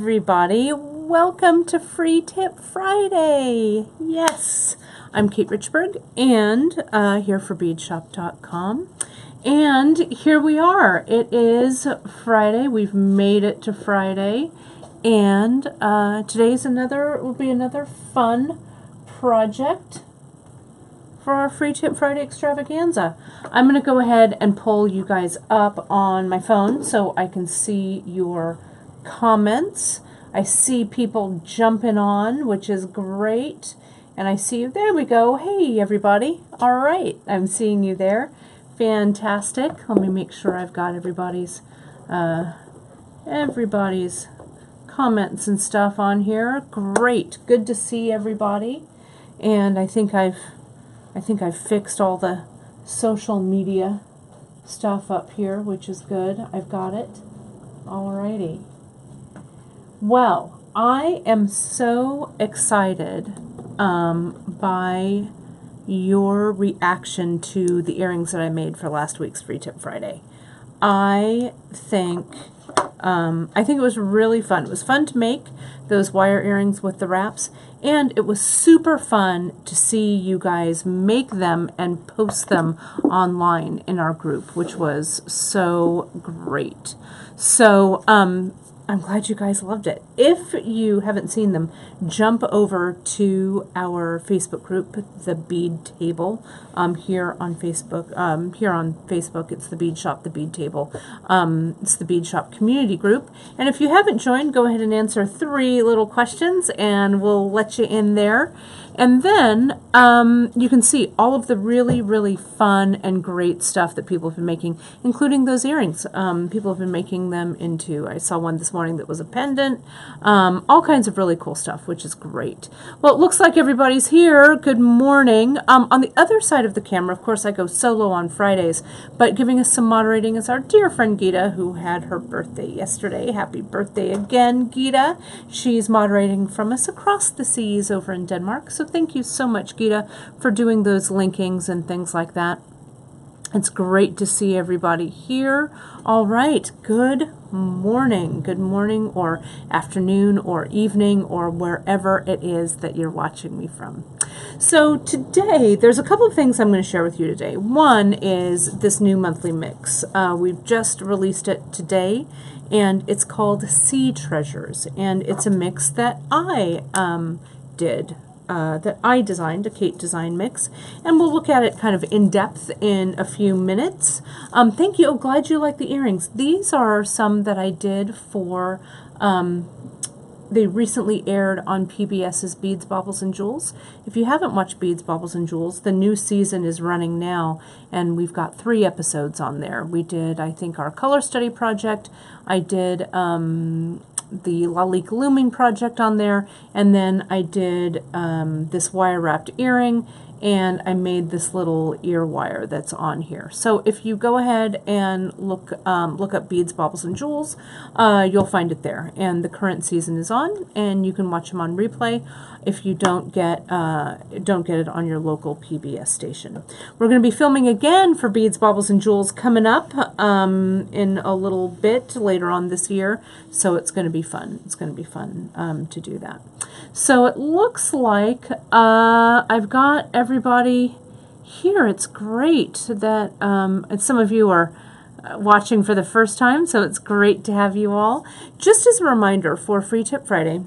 Everybody, welcome to Free Tip Friday. Yes, I'm Kate Richburg and here for beadshop.com. And here we are. It is Friday. We've made it to Friday. And today's will be another fun project for our Free Tip Friday extravaganza. I'm going to go ahead and pull you guys up on my phone so I can see your comments. I see people jumping on, which is great. And I see you. There we go. Hey, everybody. All right. I'm seeing you there. Fantastic. Let me make sure I've got everybody's comments and stuff on here. Great. Good to see everybody. And I think I've fixed all the social media stuff up here, which is good. I've got it. Alrighty. Well, I am so excited by your reaction to the earrings that I made for last week's Free Tip Friday. I think it was really fun. It was fun to make those wire earrings with the wraps, and it was super fun to see you guys make them and post them online in our group, which was so great. So I'm glad you guys loved it. If you haven't seen them, jump over to our Facebook group, The Bead Table, here on Facebook. It's the Bead Shop, The Bead Table. It's the Bead Shop community group. And if you haven't joined, go ahead and answer 3 little questions, and we'll let you in there. And then you can see all of the really, really fun and great stuff that people have been making, including those earrings. People have been making them into, I saw one this morning that was a pendant, all kinds of really cool stuff, which is great. Well, it looks like everybody's here. Good morning. On the other side of the camera, of course, I go solo on Fridays, but giving us some moderating is our dear friend Gita, who had her birthday yesterday. Happy birthday again, Gita. She's moderating from us across the seas over in Denmark. So thank you so much, Gita, for doing those linkings and things like that. It's great to see everybody here. All right, good morning or afternoon or evening or wherever it is that you're watching me from. So today, there's a couple of things I'm going to share with you today. One is this new monthly mix. We've just released it today, and it's called Sea Treasures, and it's a mix that I did. That I designed, a Kate design mix, and we'll look at it kind of in depth in a few minutes. Thank you. Oh, glad you like the earrings. These are some that I did for, they recently aired on PBS's Beads, Baubles, and Jewels. If you haven't watched Beads, Baubles, and Jewels, the new season is running now, and we've got 3 episodes on there. We did, I think, our color study project. I did the Lalique Looming project on there, and then I did this wire wrapped earring, and I made this little ear wire that's on here. So if you go ahead and look up Beads, Baubles, and Jewels, you'll find it there. And the current season is on, and you can watch them on replay if you don't get it on your local PBS station. We're going to be filming again for Beads, Baubles, and Jewels coming up in a little bit later on this year, so it's going to be fun. It's going to be fun to do that. So it looks like I've got everybody here. It's great that and some of you are watching for the first time, so it's great to have you all. Just as a reminder, for Free Tip Friday,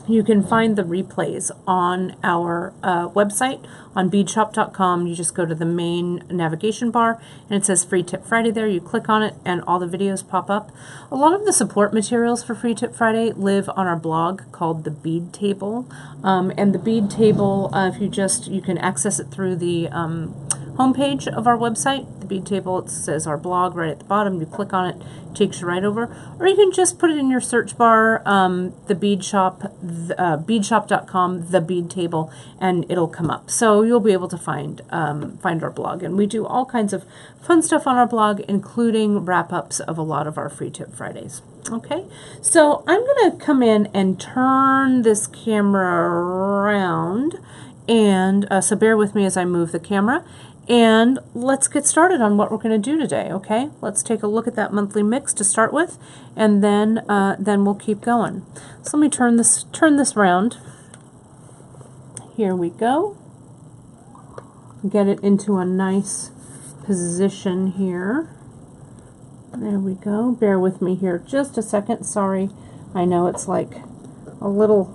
you can find the replays on our website on beadshop.com. You just go to the main navigation bar and it says Free Tip Friday there. You click on it and all the videos pop up. A lot of the support materials for Free Tip Friday live on our blog called The Bead Table. And The Bead Table, you can access it through the homepage of our website, The Bead Table. It says our blog right at the bottom. You click on it, takes you right over. Or you can just put it in your search bar, the Bead Shop, beadshop.com, The Bead Table, and it'll come up. So you'll be able to find our blog. And we do all kinds of fun stuff on our blog, including wrap-ups of a lot of our Free Tip Fridays. Okay, so I'm going to come in and turn this camera around, and so bear with me as I move the camera. and let's get started on what we're going to do today, okay? Let's take a look at that monthly mix to start with, and then we'll keep going. So let me turn this around. Here we go. Get it into a nice position here. There we go. Bear with me here just a second. Sorry, I know it's like a little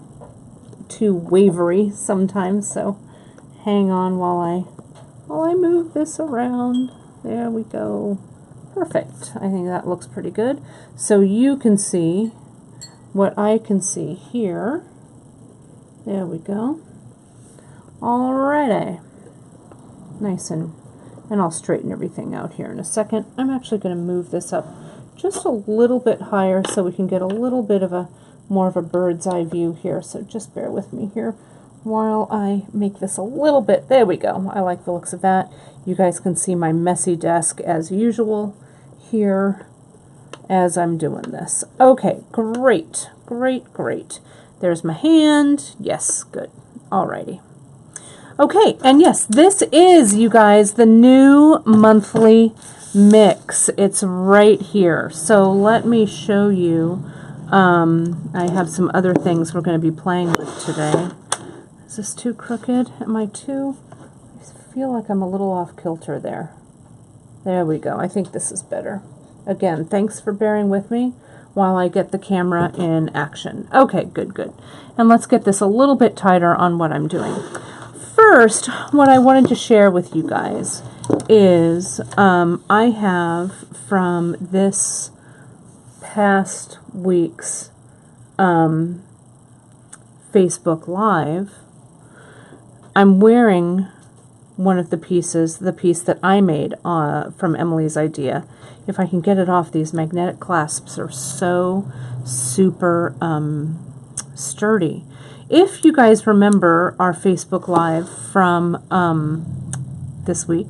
too wavery sometimes, so hang on while I move this around. There we go. Perfect. I think that looks pretty good. So you can see what I can see here. There we go. Alrighty. Nice, and I'll straighten everything out here in a second. I'm actually going to move this up just a little bit higher so we can get a little bit of more of a bird's eye view here. So just bear with me here while I make this a little bit. There we go. I like the looks of that. You guys can see my messy desk as usual here as I'm doing this. Okay, great, great, great. There's my hand. Yes, good. Alrighty. Okay, and yes, this is, you guys, the new monthly mix. It's right here. So let me show you. I have some other things we're going to be playing with today. Is this too crooked? Am I too? I feel like I'm a little off kilter there. There we go. I think this is better. Again, thanks for bearing with me while I get the camera in action. Okay, good, good. And let's get this a little bit tighter on what I'm doing. First, what I wanted to share with you guys is I have from this past week's Facebook Live, I'm wearing one of the pieces, the piece that I made from Emily's idea. If I can get it off, these magnetic clasps are so super sturdy. If you guys remember our Facebook Live from this week,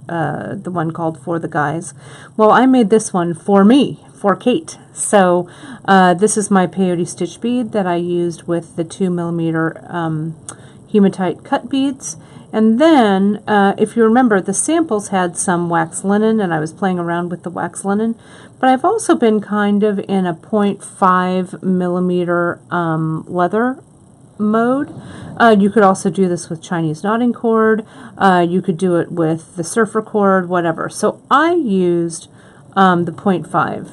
the one called For the Guys, well, I made this one for me, for Kate. So this is my peyote stitch bead that I used with the 2mm hematite cut beads. And then, if you remember, the samples had some wax linen, and I was playing around with the wax linen. But I've also been kind of in a 0.5mm leather mode. You could also do this with Chinese knotting cord. You could do it with the surfer cord, whatever. So I used the 0.5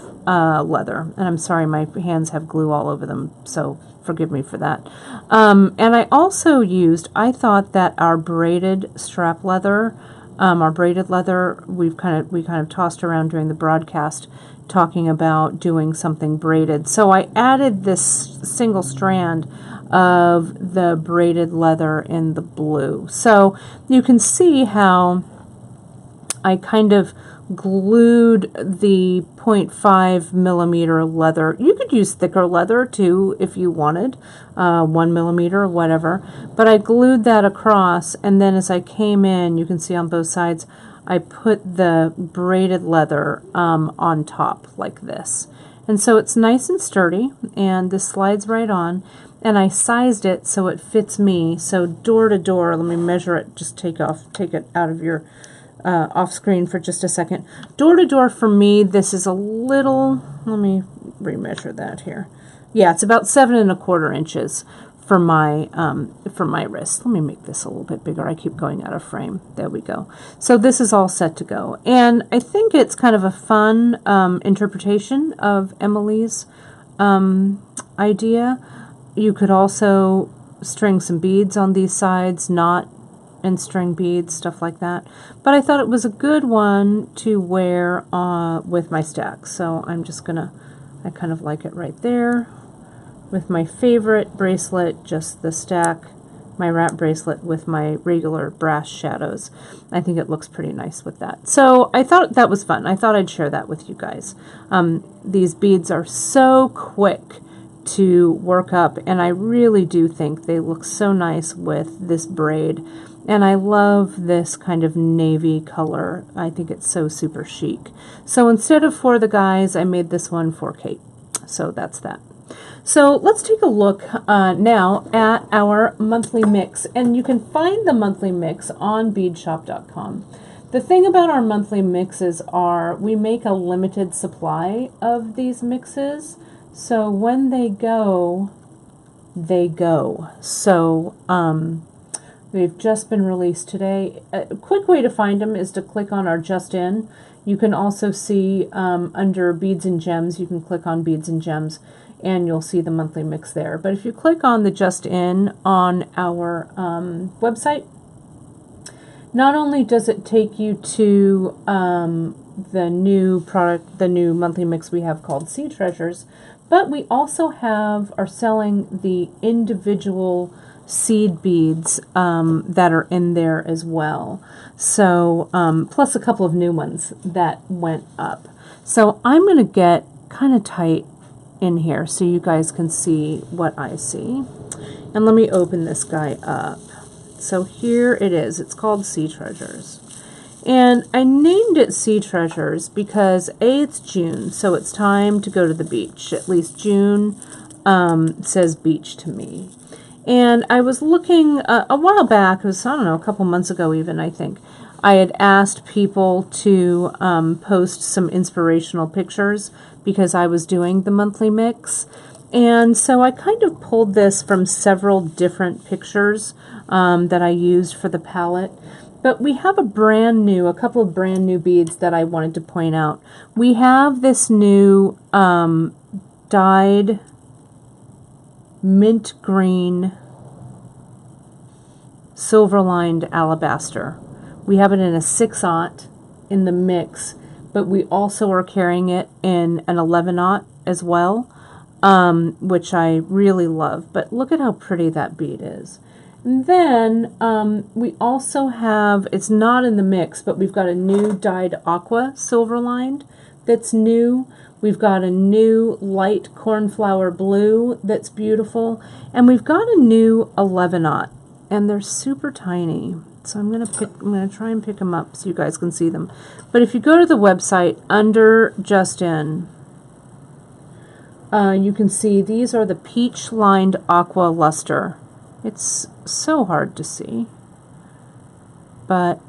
leather, and I'm sorry, my hands have glue all over them, so forgive me for that. And I also used, I thought that our braided strap leather, our braided leather, we kind of tossed around during the broadcast, talking about doing something braided. So I added this single strand of the braided leather in the blue. So you can see how I kind of glued the 0.5mm leather. You could use thicker leather too if you wanted, 1mm or whatever, but I glued that across, and then as I came in, you can see on both sides, I put the braided leather on top like this. And so it's nice and sturdy, and this slides right on, and I sized it so it fits me. So door to door, let me measure it, just take it out of your off screen for just a second. Door to door for me, this is a little, let me remeasure that here. Yeah, it's about 7¼ inches for my wrist. Let me make this a little bit bigger. I keep going out of frame. There we go. So this is all set to go. And I think it's kind of a fun interpretation of Emily's idea. You could also string some beads on these sides, knot and string beads, stuff like that. But I thought it was a good one to wear with my stack. So I'm just gonna, I kind of like it right there with my favorite bracelet, just the stack, my wrap bracelet with my regular brass shadows. I think it looks pretty nice with that. So I thought that was fun. I thought I'd share that with you guys. These beads are so quick to work up, and I really do think they look so nice with this braid. And I love this kind of navy color. I think it's so super chic. So instead of For the Guys, I made this one for Kate. So that's that. So let's take a look now at our monthly mix. And you can find the monthly mix on beadshop.com. The thing about our monthly mixes are we make a limited supply of these mixes. So when they go, they go. So they've just been released today. A quick way to find them is to click on our Just In. You can also see under Beads and Gems, you can click on Beads and Gems and you'll see the monthly mix there. But if you click on the Just In on our website, not only does it take you to the new product, the new monthly mix we have called Sea Treasures, but we also are selling the individual seed beads that are in there as well. So plus a couple of new ones that went up. So I'm going to get kind of tight in here so you guys can see what I see. And let me open this guy up. So here it is. It's called Sea Treasures. And I named it Sea Treasures because A, it's June, so it's time to go to the beach. At least June says beach to me. And I was looking a while back, it was, I don't know, a couple months ago even, I think. I had asked people to post some inspirational pictures because I was doing the monthly mix. And so I kind of pulled this from several different pictures that I used for the palette. But we have a couple of brand new beads that I wanted to point out. We have this new dyed mint green silver lined alabaster. We have it in a 6/0 in the mix, but we also are carrying it in an 11/0 as well, which I really love. But look at how pretty that bead is. And then we also have, it's not in the mix, but we've got a new dyed aqua silver lined that's new. We've got a new light cornflower blue that's beautiful. And we've got a new 11/0, and they're super tiny. So I'm gonna try and pick them up so you guys can see them. But if you go to the website under Just In, you can see these are the peach lined aqua luster. It's so hard to see, but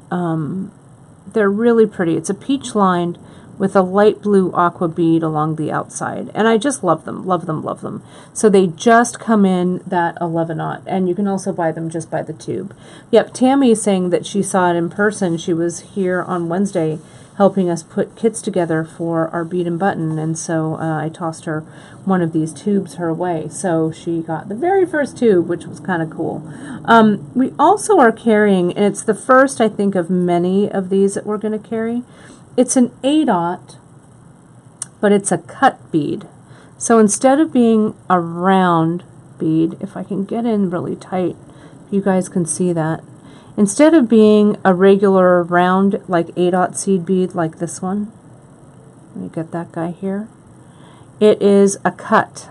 they're really pretty. It's a peach lined with a light blue aqua bead along the outside, and I just love them, love them, love them. So they just come in that 11/0, and you can also buy them just by the tube. Yep, Tammy is saying that she saw it in person. She was here on Wednesday helping us put kits together for our bead and button, and so I tossed her one of these tubes her way. So she got the very first tube, which was kind of cool. We also are carrying, and it's the first, I think, of many of these that we're going to carry. It's an 8/0, but it's a cut bead. So instead of being a round bead, if I can get in really tight, you guys can see that. Instead of being a regular round, like 8/0 seed bead like this one, let me get that guy here, it is a cut.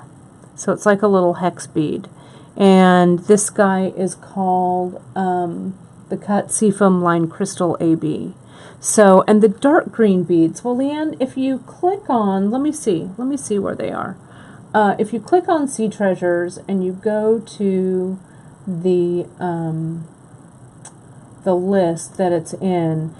So it's like a little hex bead. And this guy is called the Cut Seafoam Line Crystal AB. So, and the dark green beads, well, Leanne, if you click on, let me see where they are. If you click on Sea Treasures and you go to the list that it's in,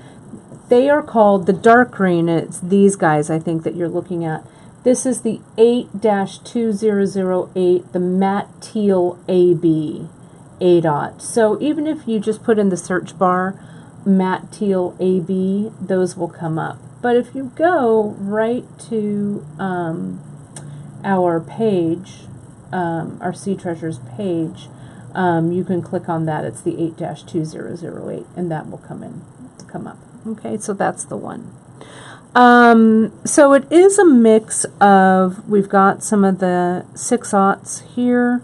they are called the dark green. It's these guys, I think, that you're looking at. This is the 8-2008, the matte teal AB 8/0. So even if you just put in the search bar matte teal AB, those will come up. But if you go right to our page, our Sea Treasures page, you can click on that. It's the 8-2008, and that will come up. Okay, so that's the one. So it is a mix of, we've got some of the 6/0 here,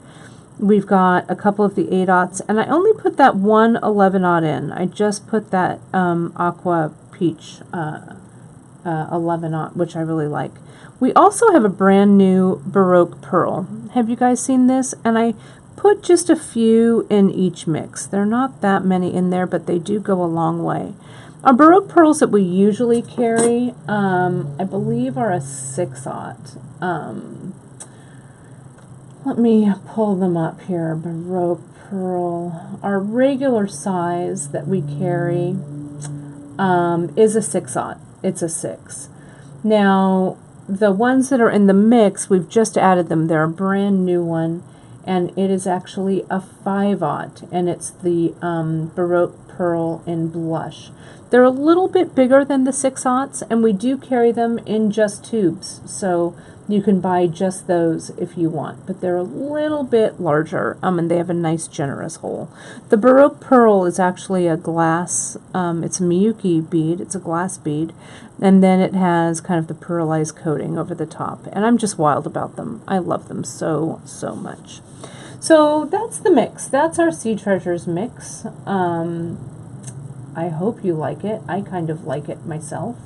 we've got a couple of the 8/0, and I only put that one 11/0 in. I just put that aqua peach 11/0, which I really like. We also have a brand new Baroque Pearl. Have you guys seen this? And I put just a few in each mix. There are not that many in there, but they do go a long way. Our Baroque Pearls that we usually carry, I believe, are a 6/0. Let me pull them up here. Baroque Pearl. Our regular size that we carry is a 6/0. It's a 6. Now, the ones that are in the mix, we've just added them. They're a brand new one, and it is actually a 5/0, and it's the Baroque Pearl in Blush. They're a little bit bigger than the 6/0, and we do carry them in just tubes, so you can buy just those if you want, but they're a little bit larger, and they have a nice generous hole. The Baroque Pearl is actually a glass, it's a Miyuki bead, it's a glass bead, and then it has kind of the pearlized coating over the top, and I'm just wild about them. I love them so, so much. So that's the mix. That's our Sea Treasures mix. I hope you like it. I kind of like it myself.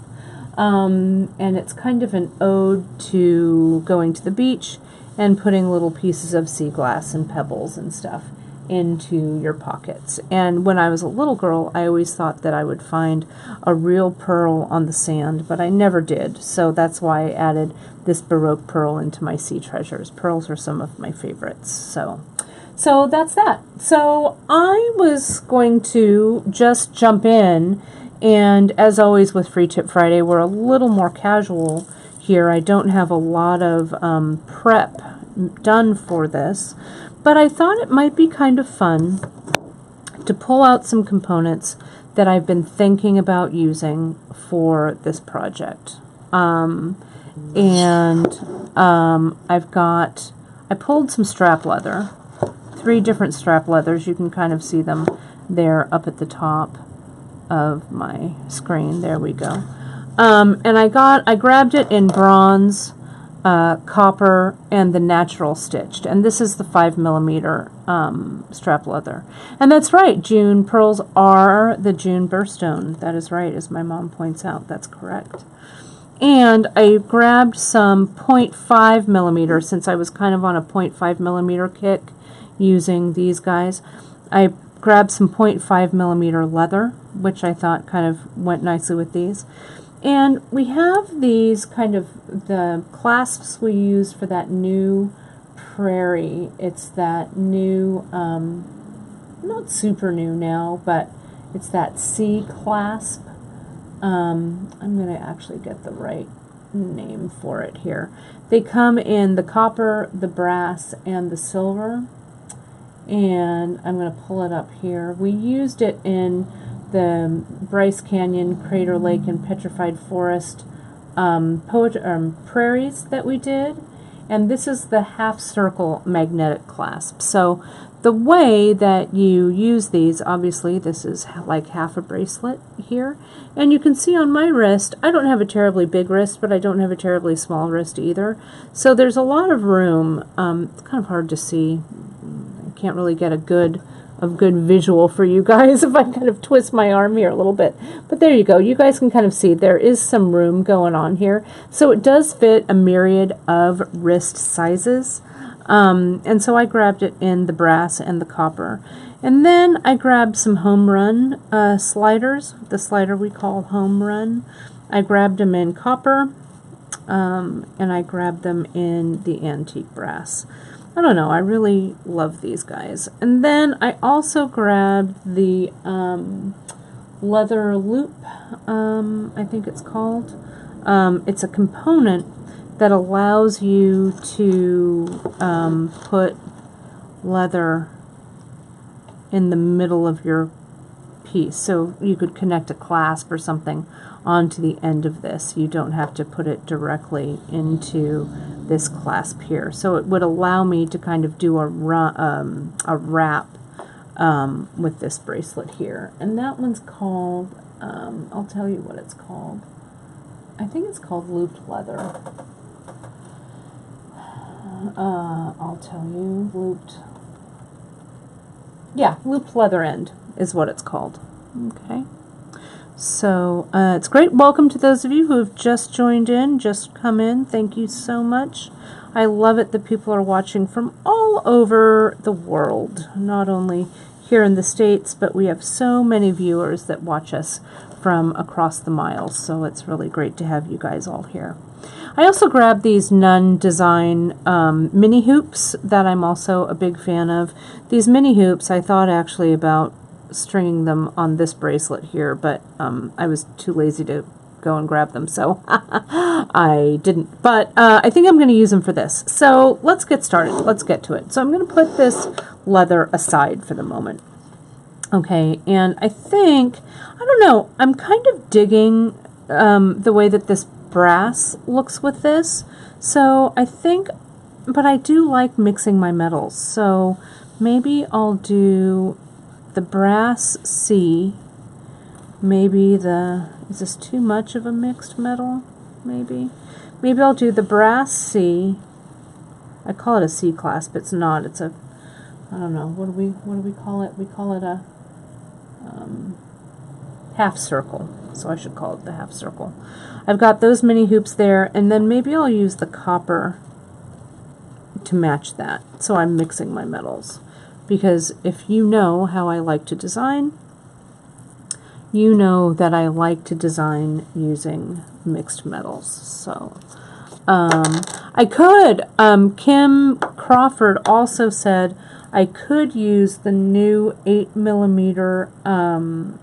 And it's kind of an ode to going to the beach and putting little pieces of sea glass and pebbles and stuff into your pockets. And when I was a little girl, I always thought that I would find a real pearl on the sand, but I never did. So that's why I added this Baroque Pearl into my Sea Treasures. Pearls are some of my favorites. So that's that. So I was going to just jump in, and as always with Free Tip Friday, we're a little more casual here. I don't have a lot of prep done for this, but I thought it might be kind of fun to pull out some components that I've been thinking about using for this project. I pulled some strap leather, 3 different strap leathers. You can kind of see them there up at the top of my screen. There we go. And I grabbed it in bronze, copper, and the natural stitched. And this is the 5mm strap leather. And that's right, June pearls are the June birthstone. That is right, as my mom points out. That's correct. And I grabbed some 0.5mm, since I was kind of on a 0.5mm kick using these guys. I grabbed some 0.5mm leather, which I thought kind of went nicely with these. And we have these kind of the clasps we used for that new prairie. It's that new, not super new now, but it's that C clasp. I'm going to actually get the right name for it here. They come in the copper, the brass, and the silver. And I'm going to pull it up here. We used it in the Bryce Canyon, Crater Lake, and Petrified Forest prairies that we did. And this is the half circle magnetic clasp. So the way that you use these, obviously this is like half a bracelet here. And you can see on my wrist, I don't have a terribly big wrist, but I don't have a terribly small wrist either. So there's a lot of room. It's kind of hard to see. I can't really get a good visual for you guys if I kind of twist my arm here a little bit. But there you go. You guys can kind of see there is some room going on here. So it does fit a myriad of wrist sizes. And so I grabbed it in the brass and the copper. And then I grabbed some Home Run sliders, the slider we call Home Run. I grabbed them in copper, and I grabbed them in the antique brass. I don't know, I really love these guys. And then I also grabbed the leather loop, I think it's called. It's a component that allows you to put leather in the middle of your piece. So you could connect a clasp or something onto the end of this. You don't have to put it directly into this clasp here. So it would allow me to kind of do a wrap with this bracelet here. And that one's called, I'll tell you what it's called. I think it's called looped leather. I'll tell you, looped leather end is what it's called. Okay. So it's great. Welcome to those of you who have just joined in, just come in. Thank you so much. I love it that people are watching from all over the world, not only here in the States, but we have so many viewers that watch us from across the miles. So it's really great to have you guys all here. I also grabbed these Nun Design mini hoops that I'm also a big fan of. These mini hoops I thought actually about stringing them on this bracelet here, but I was too lazy to go and grab them, so I didn't. But I think I'm going to use them for this. So let's get started. Let's get to it. So I'm going to put this leather aside for the moment. Okay, and I think, I don't know, I'm kind of digging the way that this brass looks with this. So I think, but I do like mixing my metals. So maybe I'll do the brass C, maybe is this too much of a mixed metal? Maybe I'll do the brass C. I call it a C clasp. It's not. It's a, I don't know. What do we call it? We call it a half circle. So I should call it the half circle. I've got those mini hoops there, and then maybe I'll use the copper to match that. So I'm mixing my metals. Because if you know how I like to design, you know that I like to design using mixed metals. So I could, Kim Crawford also said I could use the new 8mm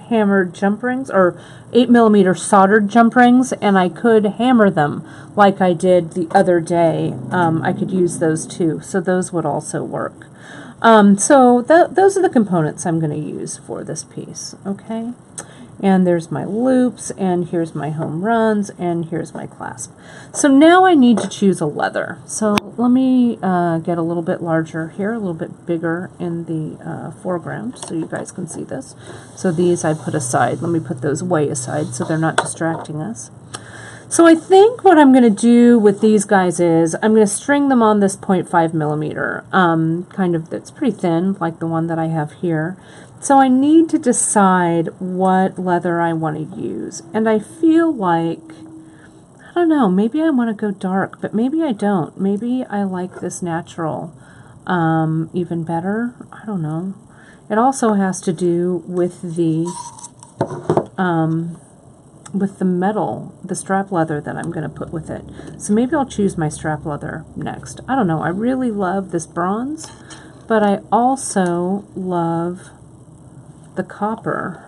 hammered jump rings, or 8mm soldered jump rings, and I could hammer them like I did the other day. I could use those too, so those would also work. So those are the components I'm going to use for this piece, okay? And there's my loops, and here's my home runs, and here's my clasp. So now I need to choose a leather. So let me get a little bit larger here, a little bit bigger in the foreground so you guys can see this. So these I put aside. Let me put those way aside so they're not distracting us. So I think what I'm going to do with these guys is I'm going to string them on this 0.5mm, kind of, that's pretty thin, like the one that I have here. So I need to decide what leather I want to use. And I feel like, I don't know, maybe I want to go dark, but maybe I don't. Maybe I like this natural even better. I don't know. It also has to do with the metal, the strap leather that I'm going to put with it. So maybe I'll choose my strap leather next. I don't know. I really love this bronze, but I also love the copper.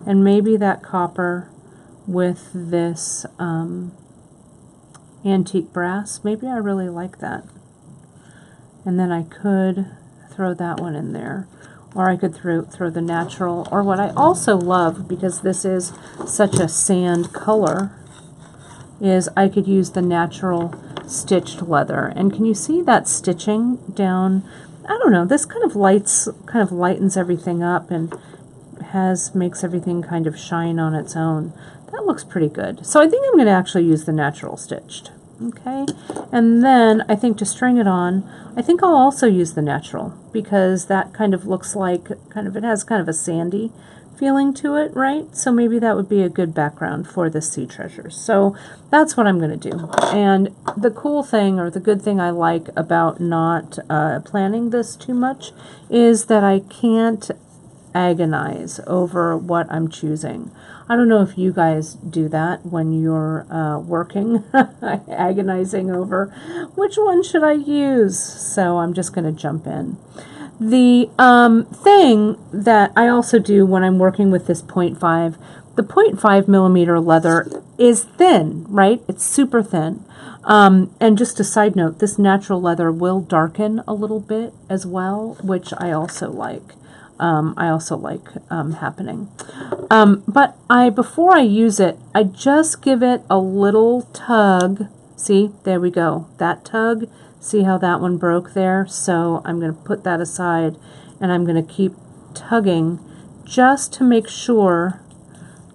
And maybe that copper with this antique brass, maybe I really like that. And then I could throw that one in there. Or I could throw the natural, or what I also love, because this is such a sand color, is I could use the natural stitched leather. And can you see that stitching down? I don't know, this kind of lightens everything up and makes everything kind of shine on its own. That looks pretty good. So I think I'm going to actually use the natural stitched. Okay, and then I think to string it on, I think I'll also use the natural, because that kind of looks like, it has kind of a sandy feeling to it, right? So maybe that would be a good background for the sea treasures. So that's what I'm going to do. And the cool thing, or the good thing I like about not planning this too much, is that I can't agonize over what I'm choosing. I don't know if you guys do that when you're working, agonizing over which one should I use. So I'm just going to jump in. The thing that I also do when I'm working with this 0.5, the 0.5mm leather is thin, right? It's super thin. And just a side note, this natural leather will darken a little bit as well, which I also like. Happening. But before I use it, I just give it a little tug. See, there we go. That tug. See how that one broke there? So I'm going to put that aside, and I'm going to keep tugging just to make sure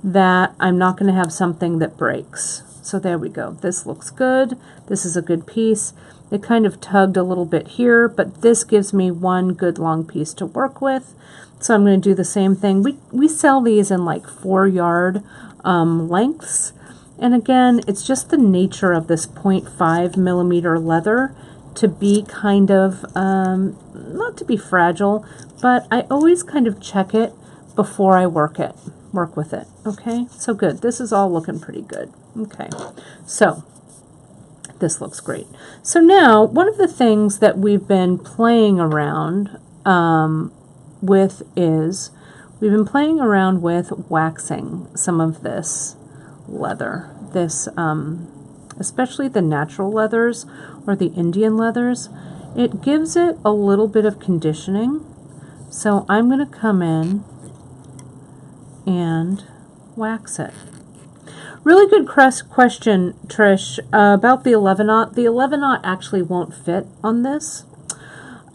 that I'm not going to have something that breaks. So there we go. This looks good. This is a good piece. It kind of tugged a little bit here, but this gives me one good long piece to work with. So I'm going to do the same thing. We sell these in like 4-yard lengths. And again, it's just the nature of this 0.5mm leather to be kind of, not to be fragile, but I always kind of check it before I work with it. Okay, so good. This is all looking pretty good. Okay, so this looks great. So now, one of the things that we've been playing around with is we've been playing around with waxing some of this leather, this especially the natural leathers or the Indian leathers. It gives it a little bit of conditioning. So I'm going to come in and wax it. Really good question, Trish, about the 11-aught. The 11-aught actually won't fit on this.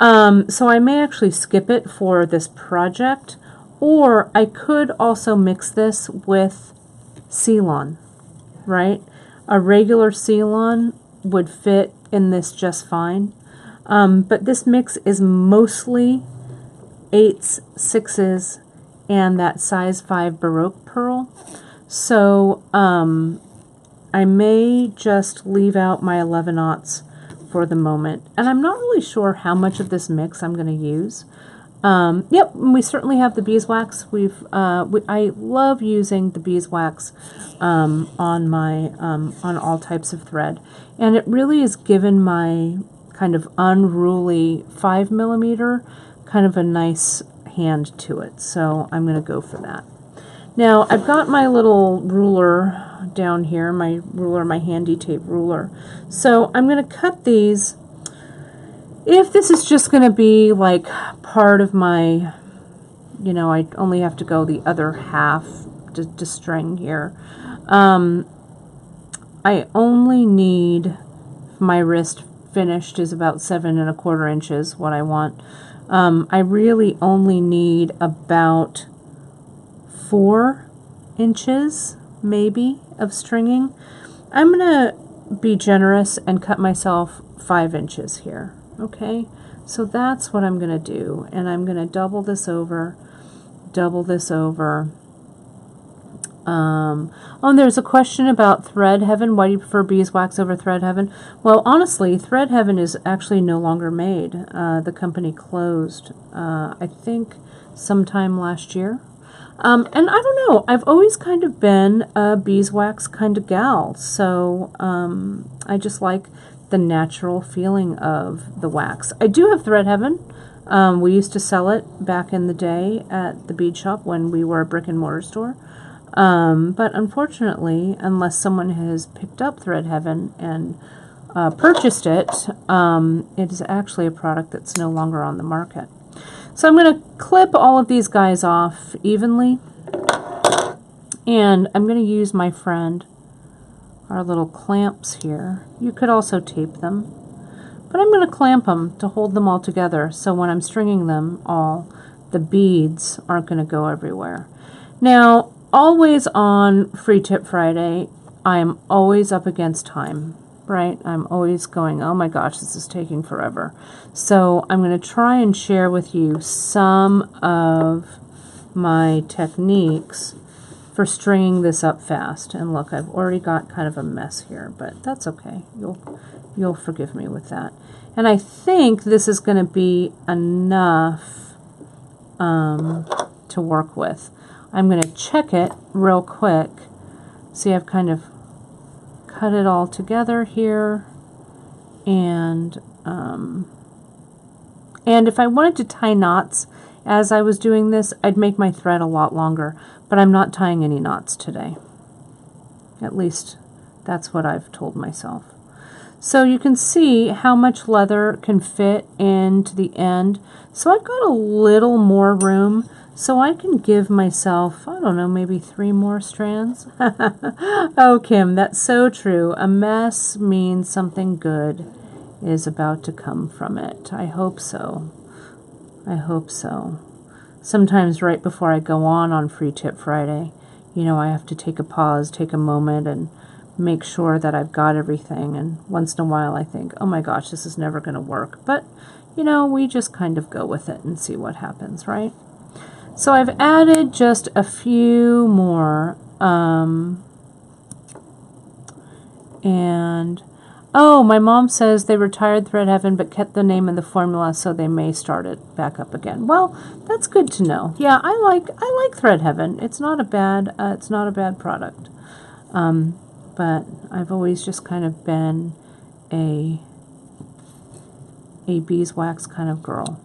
So I may actually skip it for this project, or I could also mix this with Ceylon, right? A regular Ceylon would fit in this just fine. But this mix is mostly 8s, 6s, and that size 5 Baroque pearl. So I may just leave out my 11-aughts for the moment. And I'm not really sure how much of this mix I'm going to use. Yep, we certainly have the beeswax. I love using the beeswax on all types of thread. And it really has given my kind of unruly 5mm kind of a nice hand to it. So I'm going to go for that. Now I've got my little ruler down here, my handy tape ruler. So I'm going to cut these. If this is just going to be like part of my, I only have to go the other half to string here. I only need, my wrist finished is about 7 1/4 inches, what I want. I really only need about 4 inches, maybe, of stringing. I'm going to be generous and cut myself 5 inches here. Okay, so that's what I'm going to do. And I'm going to double this over. Oh, there's a question about Thread Heaven. Why do you prefer beeswax over Thread Heaven? Well, honestly, Thread Heaven is actually no longer made. The company closed, I think, sometime last year. And I don't know, I've always kind of been a beeswax kind of gal, so I just like the natural feeling of the wax. I do have Thread Heaven. We used to sell it back in the day at the bead shop when we were a brick and mortar store. But unfortunately, unless someone has picked up Thread Heaven and purchased it, it is actually a product that's no longer on the market. So I'm going to clip all of these guys off evenly, and I'm going to use my friend, our little clamps here. You could also tape them, but I'm going to clamp them to hold them all together, so when I'm stringing them all, the beads aren't going to go everywhere. Now, always on Free Tip Friday, I am always up against time, right? I'm always going, oh my gosh, this is taking forever. So I'm going to try and share with you some of my techniques for stringing this up fast. And look, I've already got kind of a mess here, but that's okay. You'll forgive me with that. And I think this is going to be enough to work with. I'm going to check it real quick. See, I've kind of cut it all together here, and if I wanted to tie knots as I was doing this, I'd make my thread a lot longer, but I'm not tying any knots today. At least that's what I've told myself. So you can see how much leather can fit into the end. So I've got a little more room, so I can give myself, I don't know, maybe 3 more strands. Oh, Kim, that's so true. A mess means something good is about to come from it. I hope so. I hope so. Sometimes right before I go on Free Tip Friday, I have to take a pause, take a moment, and make sure that I've got everything. And once in a while I think, oh my gosh, this is never going to work. But, we just kind of go with it and see what happens, right? So I've added just a few more, and oh, my mom says they retired Thread Heaven but kept the name and the formula, so they may start it back up again. Well, that's good to know. Yeah, I like Thread Heaven. It's not a bad product, but I've always just kind of been a beeswax kind of girl.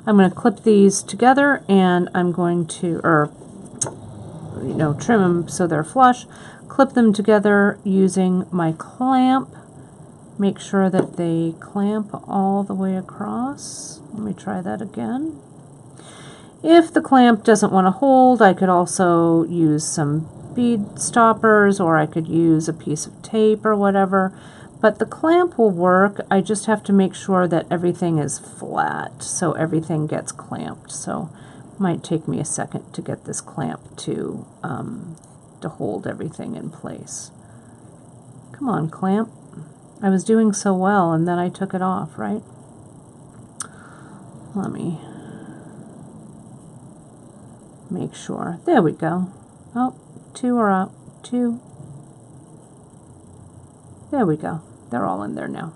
I'm going to clip these together, and I'm going to, trim them so they're flush. Clip them together using my clamp. Make sure that they clamp all the way across. Let me try that again. If the clamp doesn't want to hold, I could also use some bead stoppers, or I could use a piece of tape or whatever. But the clamp will work. I just have to make sure that everything is flat, so everything gets clamped. So it might take me a second to get this clamp to hold everything in place. Come on, clamp. I was doing so well, and then I took it off, right? Let me make sure. There we go. Oh, 2 are out. 2. There we go. They're all in there now.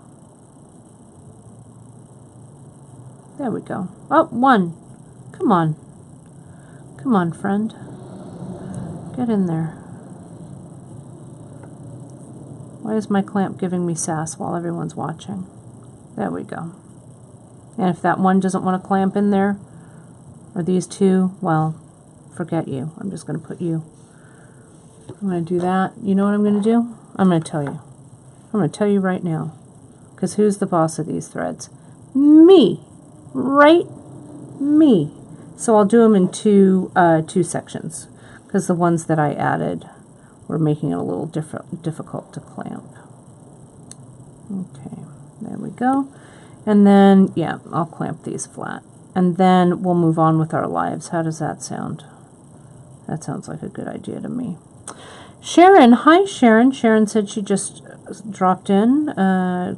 There we go. Oh, 1. Come on. Come on, friend. Get in there. Why is my clamp giving me sass while everyone's watching? There we go. And if that one doesn't want to clamp in there, or these 2, well, forget you. I'm just going to put you. I'm going to do that. You know what I'm going to do? I'm going to tell you. I'm going to tell you right now. Because who's the boss of these threads? Me. Right? Me. So I'll do them in two sections. Because the ones that I added were making it a little difficult to clamp. Okay. There we go. And then, yeah, I'll clamp these flat. And then we'll move on with our lives. How does that sound? That sounds like a good idea to me. Sharon, hi Sharon. Sharon said she just dropped in,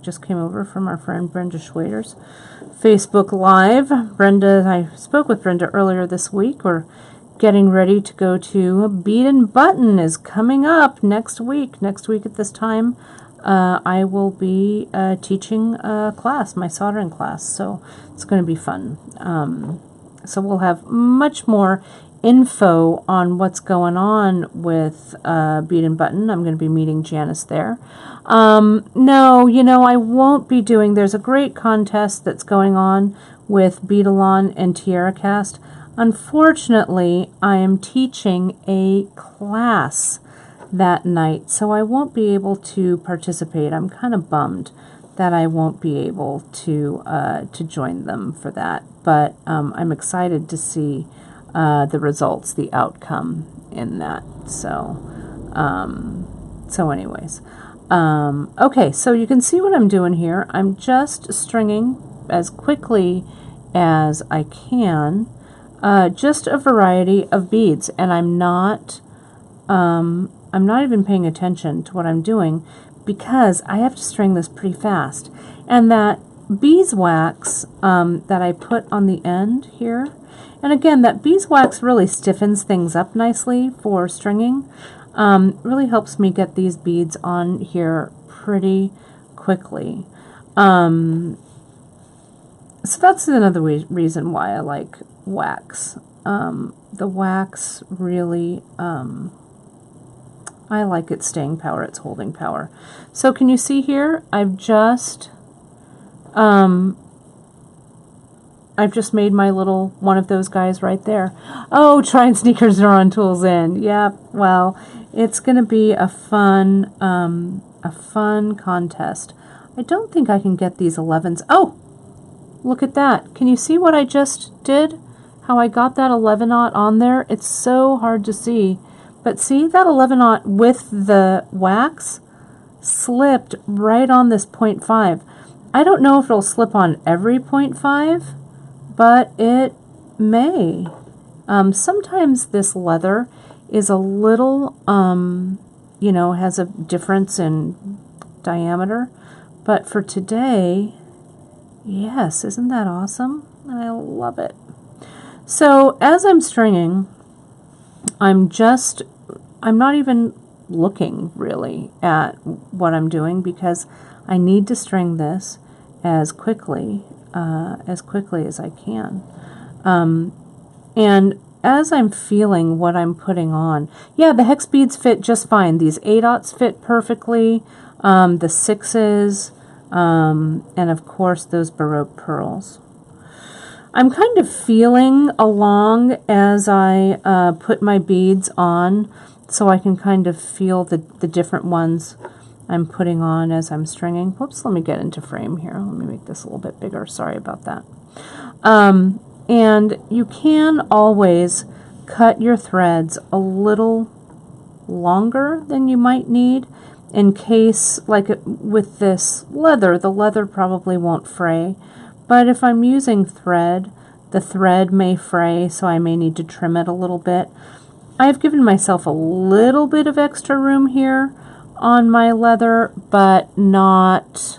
just came over from our friend Brenda Schwader's Facebook Live. Brenda, I spoke with Brenda earlier this week. We're getting ready to go to Bead and Button is coming up next week. Next week at this time, I will be teaching a class, my soldering class, so it's going to be fun. So we'll have much more info on what's going on with Bead and Button. I'm going to be meeting Janice there. No, I won't be doing, there's a great contest that's going on with Beadalon and Tiara Cast. Unfortunately, I am teaching a class that night, so I won't be able to participate. I'm kind of bummed that I won't be able to join them for that, but I'm excited to see the results, the outcome in that. So anyways, okay, so you can see what I'm doing here. I'm just stringing as quickly as I can, just a variety of beads, and I'm not even paying attention to what I'm doing because I have to string this pretty fast. And that beeswax that I put on the end here, and again, that beeswax really stiffens things up nicely for stringing. Really helps me get these beads on here pretty quickly. So that's another reason why I like wax. The wax really, I like its staying power, its holding power. So can you see here? I've just made my little one of those guys right there. Oh, trying sneakers are on tools end. Yeah, well, it's going to be a fun contest. I don't think I can get these 11s. Oh, look at that. Can you see what I just did? How I got that 11-aught on there? It's so hard to see. But see, that 11-aught with the wax slipped right on this 0.5. I don't know if it'll slip on every 0.5, but it may. Sometimes this leather is a little, has a difference in diameter. But for today, yes, isn't that awesome? I love it. So as I'm stringing, I'm not even looking really at what I'm doing because I need to string this as quickly as I can. And as I'm feeling what I'm putting on, yeah, the hex beads fit just fine. These 8-aughts fit perfectly, the 6s, and of course those Baroque pearls. I'm kind of feeling along as I put my beads on, so I can kind of feel the different ones I'm putting on as I'm stringing. Whoops, let me get into frame here. Let me make this a little bit bigger. Sorry about that. And you can always cut your threads a little longer than you might need in case, like with this leather, the leather probably won't fray. But if I'm using thread, the thread may fray, so I may need to trim it a little bit. I've given myself a little bit of extra room here on my leather, but not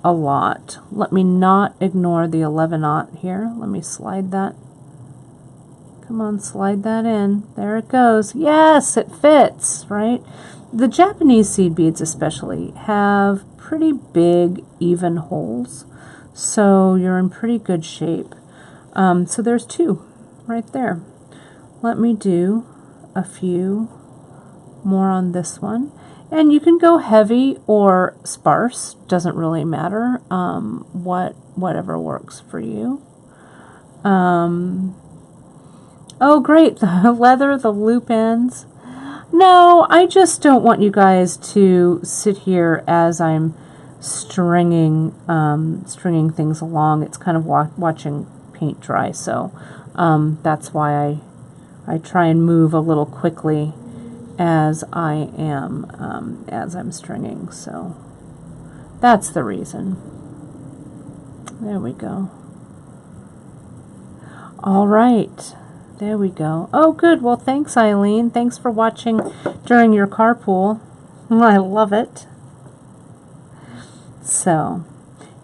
a lot. Let me not ignore the 11/0 here. Let me slide that. Come on, slide that in. There it goes. Yes, it fits, right? The Japanese seed beads especially have pretty big, even holes, so you're in pretty good shape. So there's 2 right there. Let me do a few more on this one. And you can go heavy or sparse, doesn't really matter, whatever works for you. Oh great, the leather, the loop ends. No, I just don't want you guys to sit here as I'm stringing things along. It's kind of watching paint dry, so that's why I try and move a little quickly as I'm stringing. So that's the reason. There we go. All right. There we go. Oh, good. Well, thanks, Eileen. Thanks for watching during your carpool. I love it. So,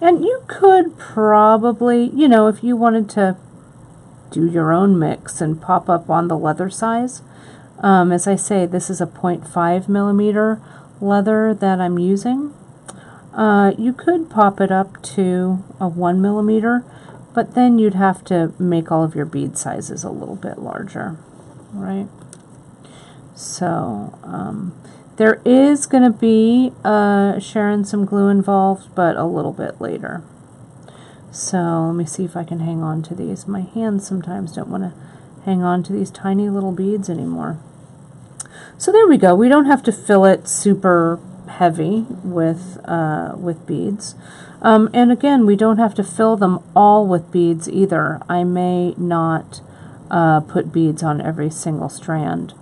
and you could probably, you know, if you wanted to do your own mix and pop up on the leather size. As I say, this is a 0.5 millimeter leather that I'm using. You could pop it up to a 1 millimeter, but then you'd have to make all of your bead sizes a little bit larger, right? So there is going to be Sharon some glue involved, but a little bit later. So let me see if I can hang on to these. My hands sometimes don't want to hang on to these tiny little beads anymore. So there we go. We don't have to fill it super heavy with beads. And again, we don't have to fill them all with beads either. I may not put beads on every single strand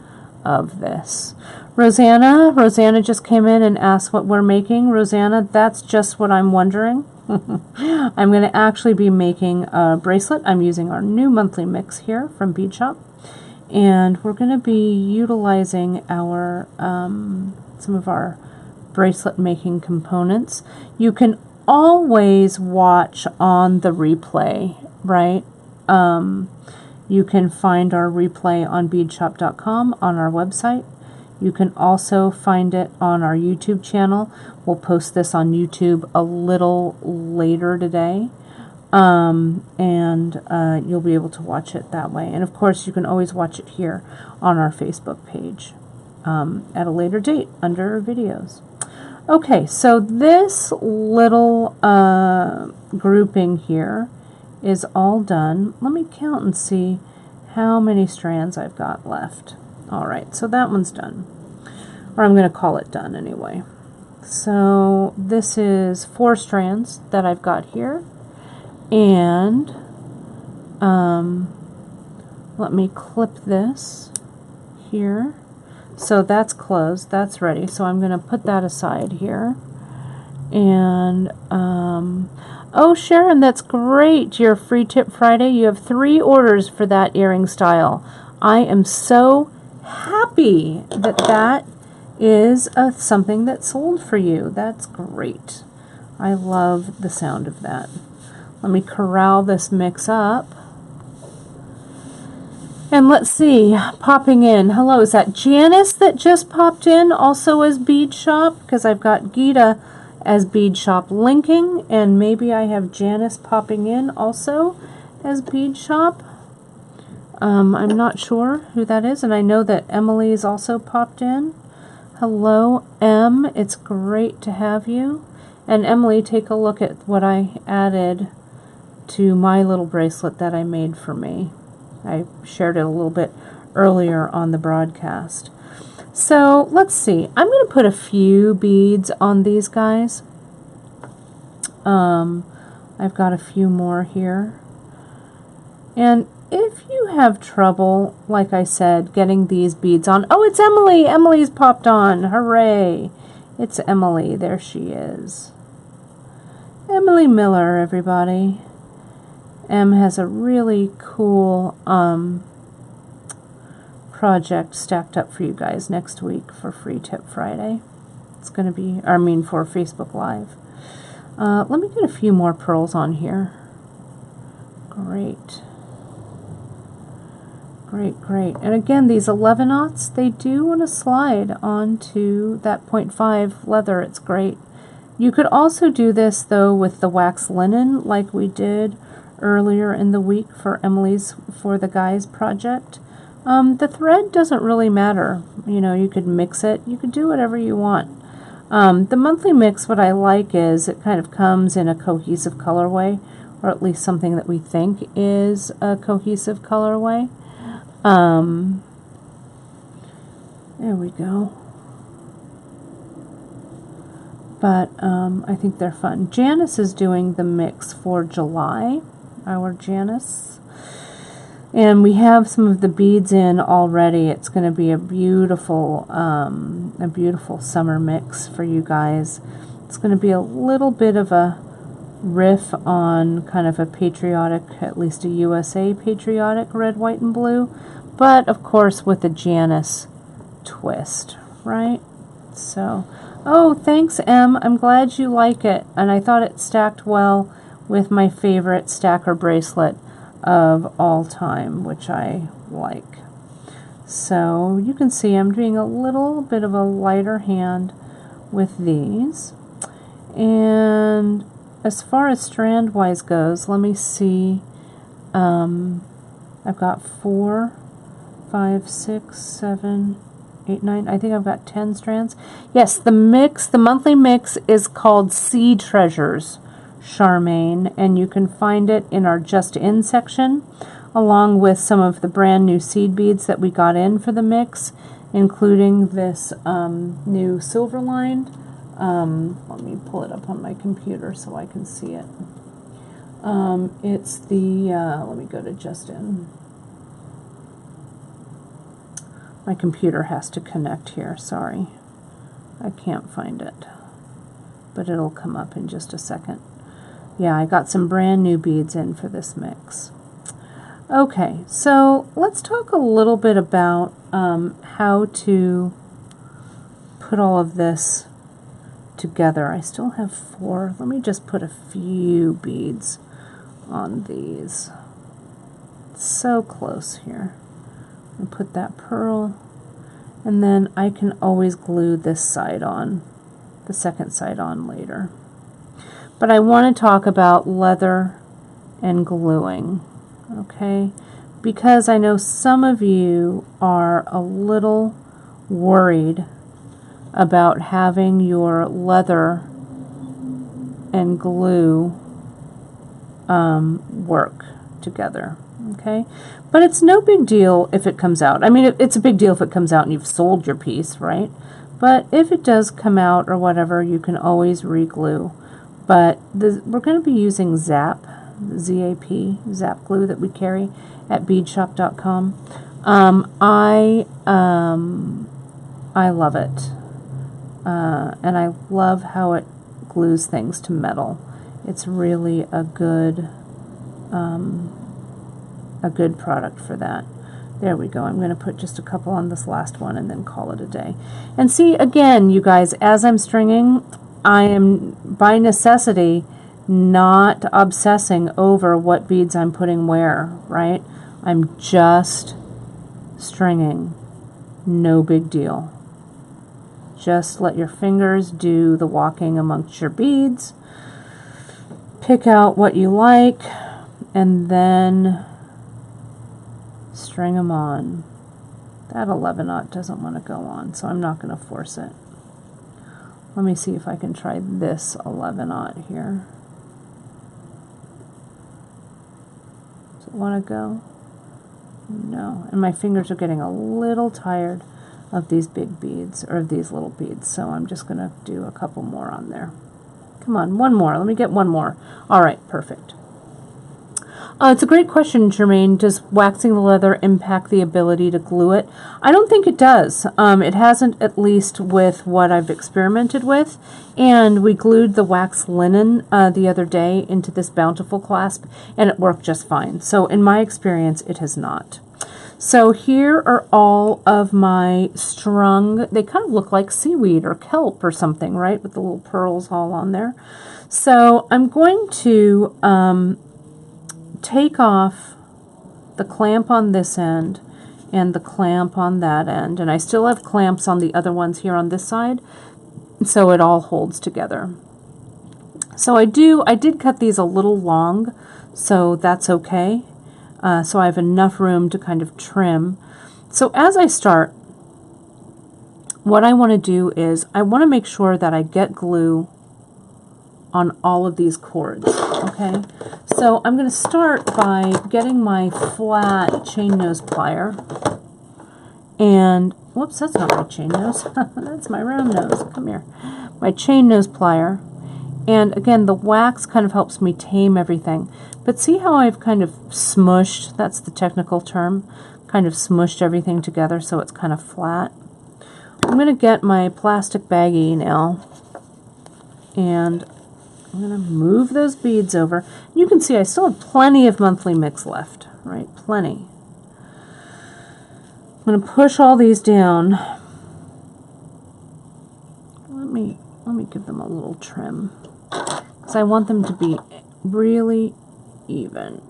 of this. Rosanna just came in and asked what we're making. Rosanna, that's just what I'm wondering. I'm going to actually be making a bracelet. I'm using our new monthly mix here from Bead Shop. And we're going to be utilizing our some of our bracelet making components. You can always watch on the replay, right? You can find our replay on beadshop.com on our website. You can also find it on our YouTube channel. We'll post this on YouTube a little later today. And you'll be able to watch it that way. And of course, you can always watch it here on our Facebook page at a later date under videos. Okay, so this little grouping here is all done. Let me count and see how many strands I've got left. All right, so that one's done. Or I'm going to call it done anyway. So this is 4 strands that I've got here. And let me clip this here. So that's closed, that's ready. So I'm going to put that aside here. And oh, Sharon, that's great. Your free tip Friday. You have 3 orders for that earring style. I am so happy that that is something that sold for you. That's great. I love the sound of that. Let me corral this mix up. And let's see, popping in. Hello, is that Janice that just popped in also as Bead Shop? Because I've got Gita as Bead Shop linking, and maybe I have Janice popping in also as Bead Shop. I'm not sure who that is, and I know that Emily's also popped in. Hello, Em. It's great to have you. And Emily, take a look at what I added to my little bracelet that I made for me. I shared it a little bit earlier on the broadcast. So let's see. I'm going to put a few beads on these guys. I've got a few more here. And if you have trouble, like I said, getting these beads on... Oh, it's Emily! Emily's popped on. Hooray! It's Emily. There she is. Emily Miller, everybody. Em has a really cool project stacked up for you guys next week for Free Tip Friday. It's going to be, for Facebook Live. Let me get a few more pearls on here. Great. Great, great. And again, these 11-aughts, they do want to slide onto that 0.5 leather. It's great. You could also do this, though, with the wax linen, like we did earlier in the week for Emily's For the Guys project. The thread doesn't really matter. You know, you could mix it. You could do whatever you want. The monthly mix, what I like is it kind of comes in a cohesive colorway, or at least something that we think is a cohesive colorway. There we go. But I think they're fun. Janice is doing the mix for July, our Janice. And we have some of the beads in already. It's going to be a beautiful summer mix for you guys. It's going to be a little bit of a riff on kind of a patriotic, at least a USA patriotic red, white, and blue. But, of course, with a Janice twist, right? So, oh, thanks, Em. I'm glad you like it. And I thought it stacked well with my favorite stacker bracelet of all time, which I like. So, you can see I'm doing a little bit of a lighter hand with these. And as far as strand-wise goes, let me see. I've got 4, 5, 6, 7, 8, 9. I think I've got 10 strands. Yes, the mix, the monthly mix is called Seed Treasures, Charmaine, and you can find it in our Just In section, along with some of the brand new seed beads that we got in for the mix, including this new silver lined. Let me pull it up on my computer so I can see it. It's the, let me go to Just In. My computer has to connect here, sorry. I can't find it, but it'll come up in just a second. Yeah, I got some brand new beads in for this mix. Okay, so let's talk a little bit about how to put all of this together. I still have 4. Let me just put a few beads on these. It's so close here. And put that pearl, and then I can always glue this side on, the second side on later. But I want to talk about leather and gluing, okay? Because I know some of you are a little worried about having your leather and glue work together. Okay, but it's no big deal if it comes out. I mean, it's a big deal if it comes out and you've sold your piece, right? But if it does come out or whatever, you can always re-glue. But we're going to be using Zap, Z-A-P, Zap glue that we carry at beadshop.com. I love it. And I love how it glues things to metal. It's really a good product for that. There we go. I'm going to put just a couple on this last one and then call it a day. And see, again, you guys, as I'm stringing, I am, by necessity, not obsessing over what beads I'm putting where, right? I'm just stringing. No big deal. Just let your fingers do the walking amongst your beads. Pick out what you like, and then string them on. That 11-aught doesn't want to go on, so I'm not going to force it. Let me see if I can try this 11-aught here. Does it want to go? No. And my fingers are getting a little tired of these big beads, or these little beads, so I'm just going to do a couple more on there. Come on, one more. Let me get one more. All right, perfect. It's a great question, Jermaine. Does waxing the leather impact the ability to glue it? I don't think it does. It hasn't, at least with what I've experimented with. And we glued the wax linen the other day into this Bountiful clasp, and it worked just fine. So in my experience, it has not. So here are all of my strung, they kind of look like seaweed or kelp or something, right? With the little pearls all on there. So I'm going to take off the clamp on this end and the clamp on that end. And I still have clamps on the other ones here on this side, so it all holds together. So I did cut these a little long, so that's okay. So I have enough room to kind of trim. So as I start, what I want to do is I want to make sure that I get glue on all of these cords, okay? So I'm going to start by getting my flat chain nose plier, and whoops, that's not my chain nose, that's my round nose, come here. My chain nose plier, and again, the wax kind of helps me tame everything. But see how I've kind of smushed, that's the technical term, kind of smushed everything together so it's kind of flat. I'm going to get my plastic baggie now, and I'm going to move those beads over. You can see I still have plenty of monthly mix left, right? Plenty. I'm going to push all these down. Let me give them a little trim, because I want them to be really even.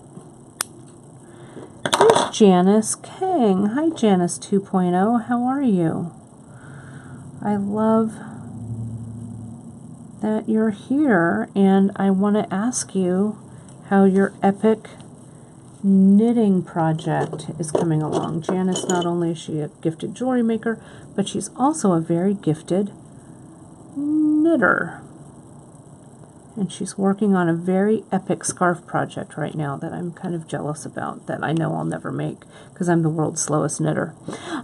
Here's Janice Kang. Hi, Janice 2.0. How are you? I love that you're here, and I want to ask you how your epic knitting project is coming along. Janice, not only is she a gifted jewelry maker, but she's also a very gifted knitter. And she's working on a very epic scarf project right now that I'm kind of jealous about, that I know I'll never make because I'm the world's slowest knitter.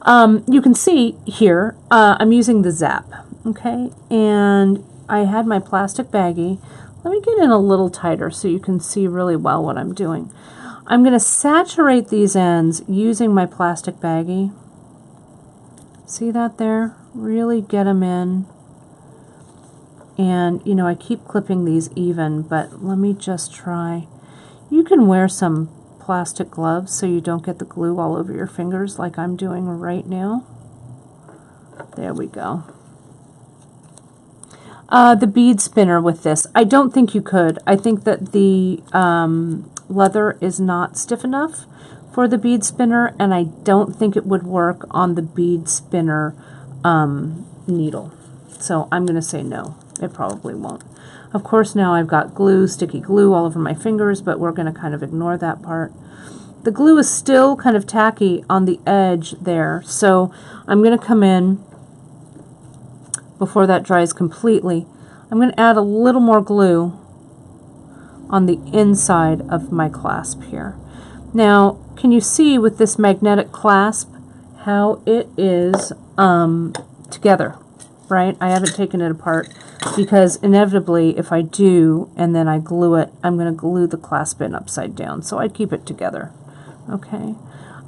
You can see here, I'm using the Zap, okay? And I had my plastic baggie. Let me get in a little tighter so you can see really well what I'm doing. I'm going to saturate these ends using my plastic baggie. See that there? Really get them in. And, you know, I keep clipping these even, but let me just try. You can wear some plastic gloves so you don't get the glue all over your fingers like I'm doing right now. There we go. The bead spinner with this, I don't think you could. I think that the leather is not stiff enough for the bead spinner, and I don't think it would work on the bead spinner needle. So I'm going to say no. It probably won't. Of course, now I've got glue, sticky glue all over my fingers, but we're going to kind of ignore that part. The glue is still kind of tacky on the edge there, so I'm going to come in before that dries completely. I'm going to add a little more glue on the inside of my clasp here. Now, can you see with this magnetic clasp how it is together, right? I haven't taken it apart because inevitably if I do and then I glue it, I'm going to glue the clasp in upside down. So I keep it together, okay?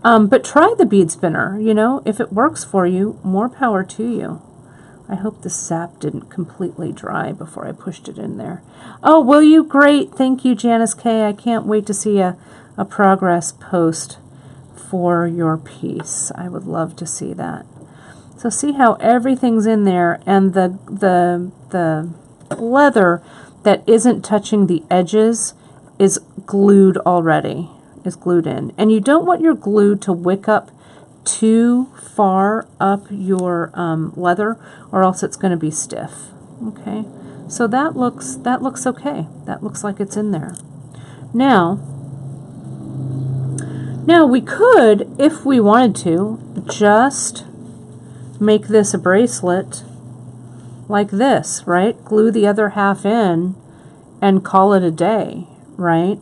But try the bead spinner, you know, if it works for you, more power to you. I hope the sap didn't completely dry before I pushed it in there. Oh, will you? Great. Thank you, Janice K. I can't wait to see a progress post for your piece. I would love to see that. So see how everything's in there, and the leather that isn't touching the edges is glued already, is glued in. And you don't want your glue to wick up too far up your leather, or else it's going to be stiff. Okay, so that looks okay. That looks like it's in there. Now we could, if we wanted to, just make this a bracelet like this, right? Glue the other half in and call it a day, right?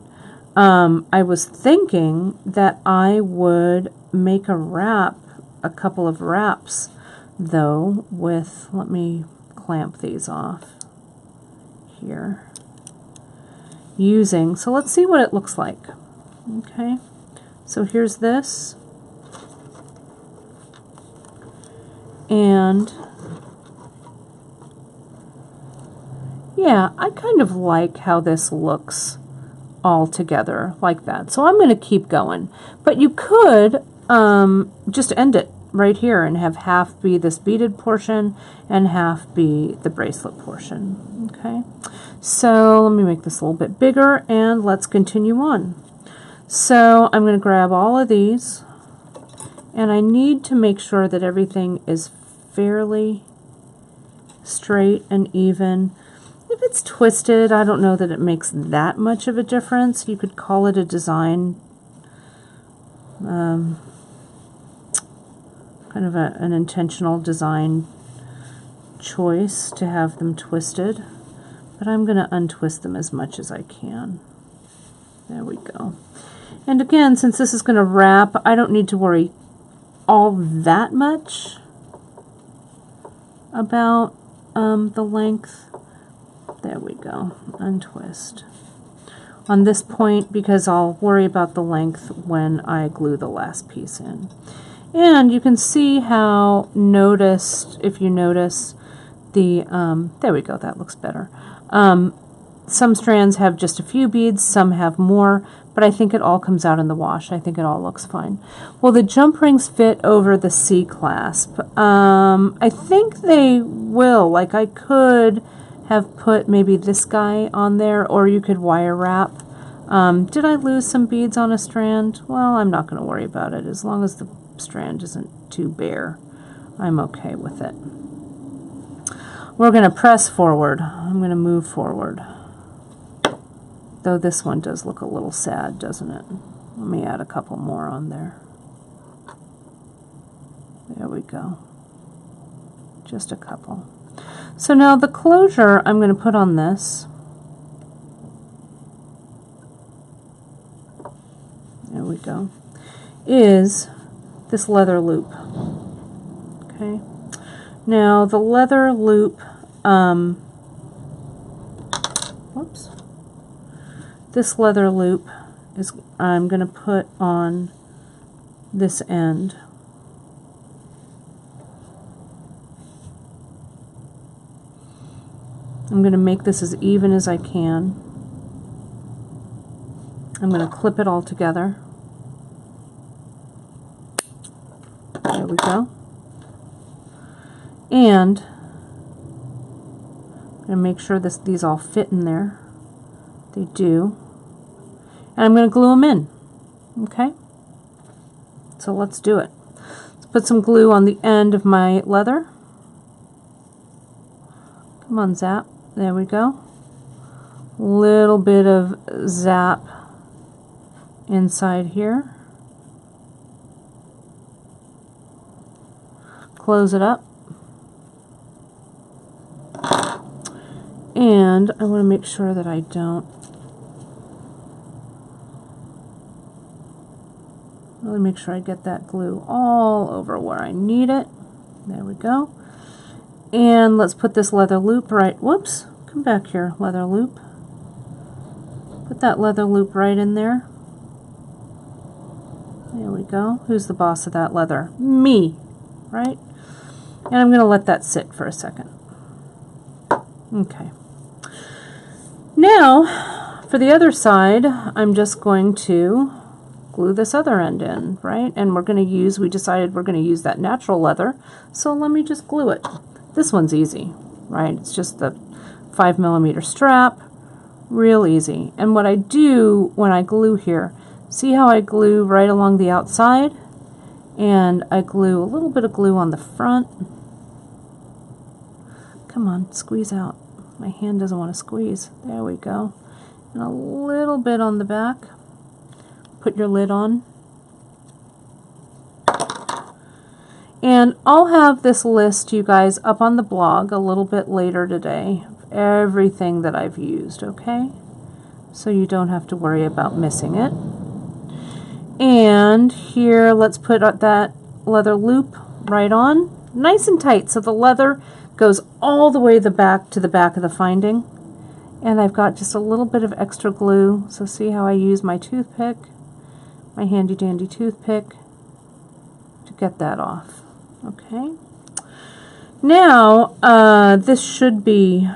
I was thinking that I would make a wrap, a couple of wraps, though, with, let me clamp these off here, using, so let's see what it looks like. Okay, so here's this, and yeah, I kind of like how this looks all together like that. So I'm going to keep going. But you could just end it right here and have half be this beaded portion and half be the bracelet portion. Okay, so let me make this a little bit bigger and let's continue on. So I'm going to grab all of these, and I need to make sure that everything is fairly straight and even. If it's twisted, I don't know that it makes that much of a difference. You could call it a design, kind of an intentional design choice to have them twisted. But I'm going to untwist them as much as I can. There we go. And again, since this is going to wrap, I don't need to worry all that much about the length. There we go, untwist. On this point, because I'll worry about the length when I glue the last piece in. And you can see how if you notice the, there we go, that looks better. Some strands have just a few beads, some have more, but I think it all comes out in the wash. I think it all looks fine. Well, the jump rings fit over the C clasp. I think they will. Like, I could have put maybe this guy on there, or you could wire wrap. Did I lose some beads on a strand? Well, I'm not going to worry about it. As long as the strand isn't too bare, I'm okay with it. We're going to press forward. I'm going to move forward. Though this one does look a little sad, doesn't it? Let me add a couple more on there. There we go. Just a couple. So now the closure I'm going to put on this. There we go. Is this leather loop. Okay. Now the leather loop, whoops. This leather loop is I'm going to put on this end. I'm going to make this as even as I can. I'm going to clip it all together. There we go. And I'm going to make sure these all fit in there. They do. And I'm going to glue them in. Okay? So let's do it. Let's put some glue on the end of my leather. Come on, zap. There we go. Little bit of zap inside here. Close it up. And I want to make sure that I don't really make sure I get that glue all over where I need it. There we go. And let's put this leather loop right, whoops, come back here, leather loop. Put that leather loop right in there. There we go. Who's the boss of that leather? Me, right? And I'm going to let that sit for a second. Okay. Now, for the other side, I'm just going to glue this other end in, right? And we're going to use, we decided we're going to use that natural leather, so let me just glue it. This one's easy, right? It's just the 5mm strap, real easy. And what I do when I glue here, see how I glue right along the outside? And I glue a little bit of glue on the front. Come on, squeeze out. My hand doesn't want to squeeze. There we go. And a little bit on the back. Put your lid on. And I'll have this list, you guys, up on the blog a little bit later today. Everything that I've used, okay? so you don't have to worry about missing it. And here, let's put that leather loop right on, nice and tight, so the leather goes all the way to the back of the finding. And I've got just a little bit of extra glue, so see how I use my toothpick, my handy dandy toothpick, to get that off. Okay. Now, this should be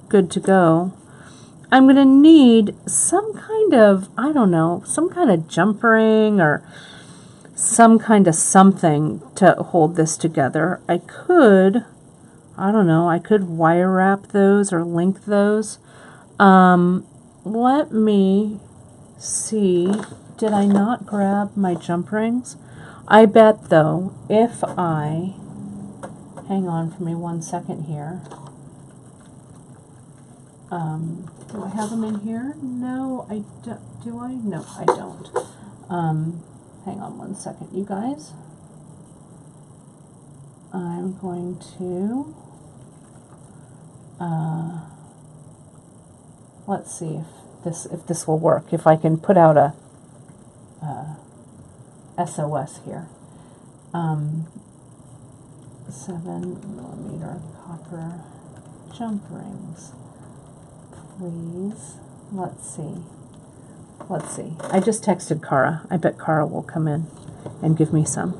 good to go. I'm going to need some kind of, I don't know, some kind of jump ring or some kind of something to hold this together. I could, I don't know, I could wire wrap those or link those. Let me see, did I not grab my jump rings? I bet though, if I, hang on for me 1 second here. Do I have them in here? No, I don't. Do I? No, I don't. Hang on 1 second, you guys. I'm going to, let's see if this will work. If I can put out a SOS here. 7mm copper jump rings, please. Let's see. I just texted Cara. I bet Cara will come in and give me some.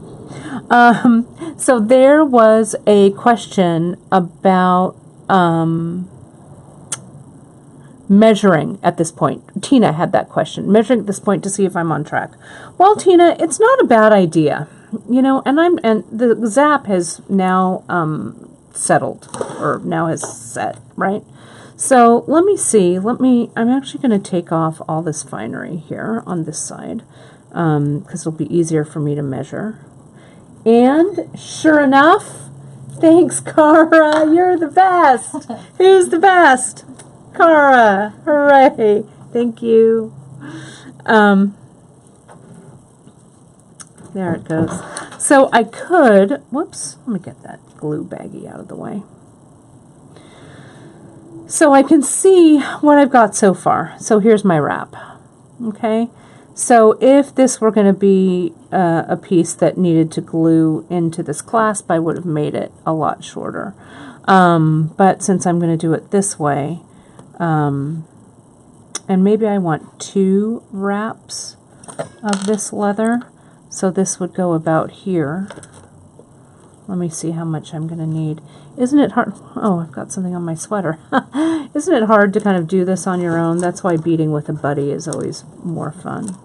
So there was a question about measuring at this point. Tina had that question. Measuring at this point to see if I'm on track. Well, Tina, it's not a bad idea. You know, and the zap has now settled, or now has set, right? So let me see. I'm actually going to take off all this finery here on this side, because it'll be easier for me to measure. And sure enough, thanks, Cara. You're the best. Who's the best? Cara. Hooray. Thank you. There it goes. So I could, whoops, let me get that glue baggie out of the way. So I can see what I've got so far. So here's my wrap. Okay. So if this were going to be a piece that needed to glue into this clasp, I would have made it a lot shorter. But since I'm going to do it this way, and maybe I want 2 wraps of this leather, so this would go about here. Let me see how much I'm going to need. Isn't it hard? Oh, I've got something on my sweater. Isn't it hard to kind of do this on your own? That's why beading with a buddy is always more fun.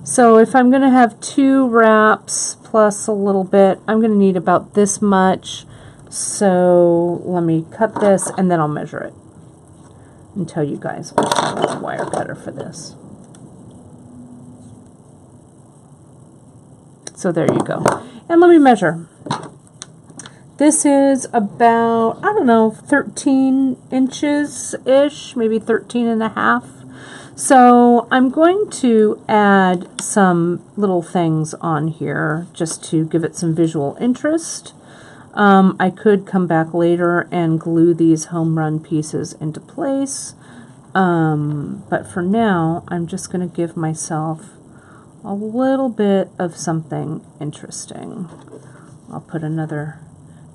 So if I'm going to have 2 wraps plus a little bit, I'm going to need about this much. So let me cut this and then I'll measure it and tell you guys what kind of wire cutter for this. So there you go. And let me measure. This is about, I don't know, 13 inches-ish, maybe 13 and a half. So I'm going to add some little things on here just to give it some visual interest. I could come back later and glue these home run pieces into place. But for now, I'm just going to give myself a little bit of something interesting. I'll put another,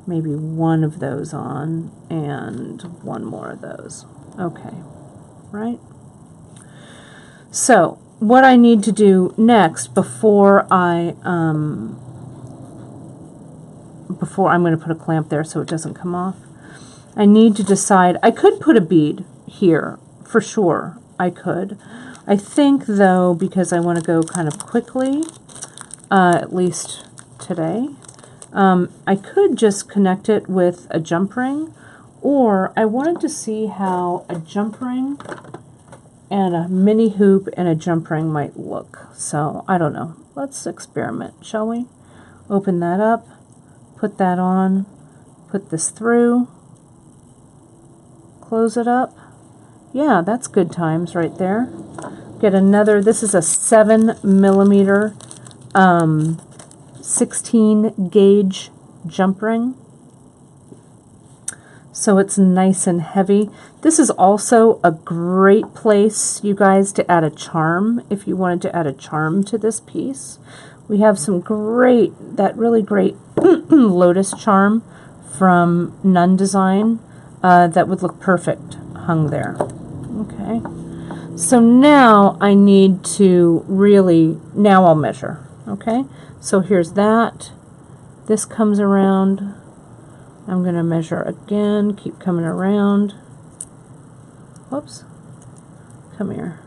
maybe 1 of those on and 1 more of those. Okay, right? So what I need to do next before I'm going to put a clamp there so it doesn't come off, I need to decide. I could put a bead here for sure. I could. I think, though, because I want to go kind of quickly, at least today, I could just connect it with a jump ring, or I wanted to see how a jump ring and a mini hoop and a jump ring might look. So, I don't know. Let's experiment, shall we? Open that up, put that on, put this through, close it up. Yeah, that's good times right there. Get another, this is a 7mm 16 gauge jump ring. so it's nice and heavy. This is also a great place, you guys, to add a charm if you wanted to add a charm to this piece. We have some great, that really great lotus charm from Nun Design that would look perfect hung there. Okay, so now I need to really, now I'll measure. Okay, so here's that. This comes around. I'm going to measure again, keep coming around. Whoops, come here.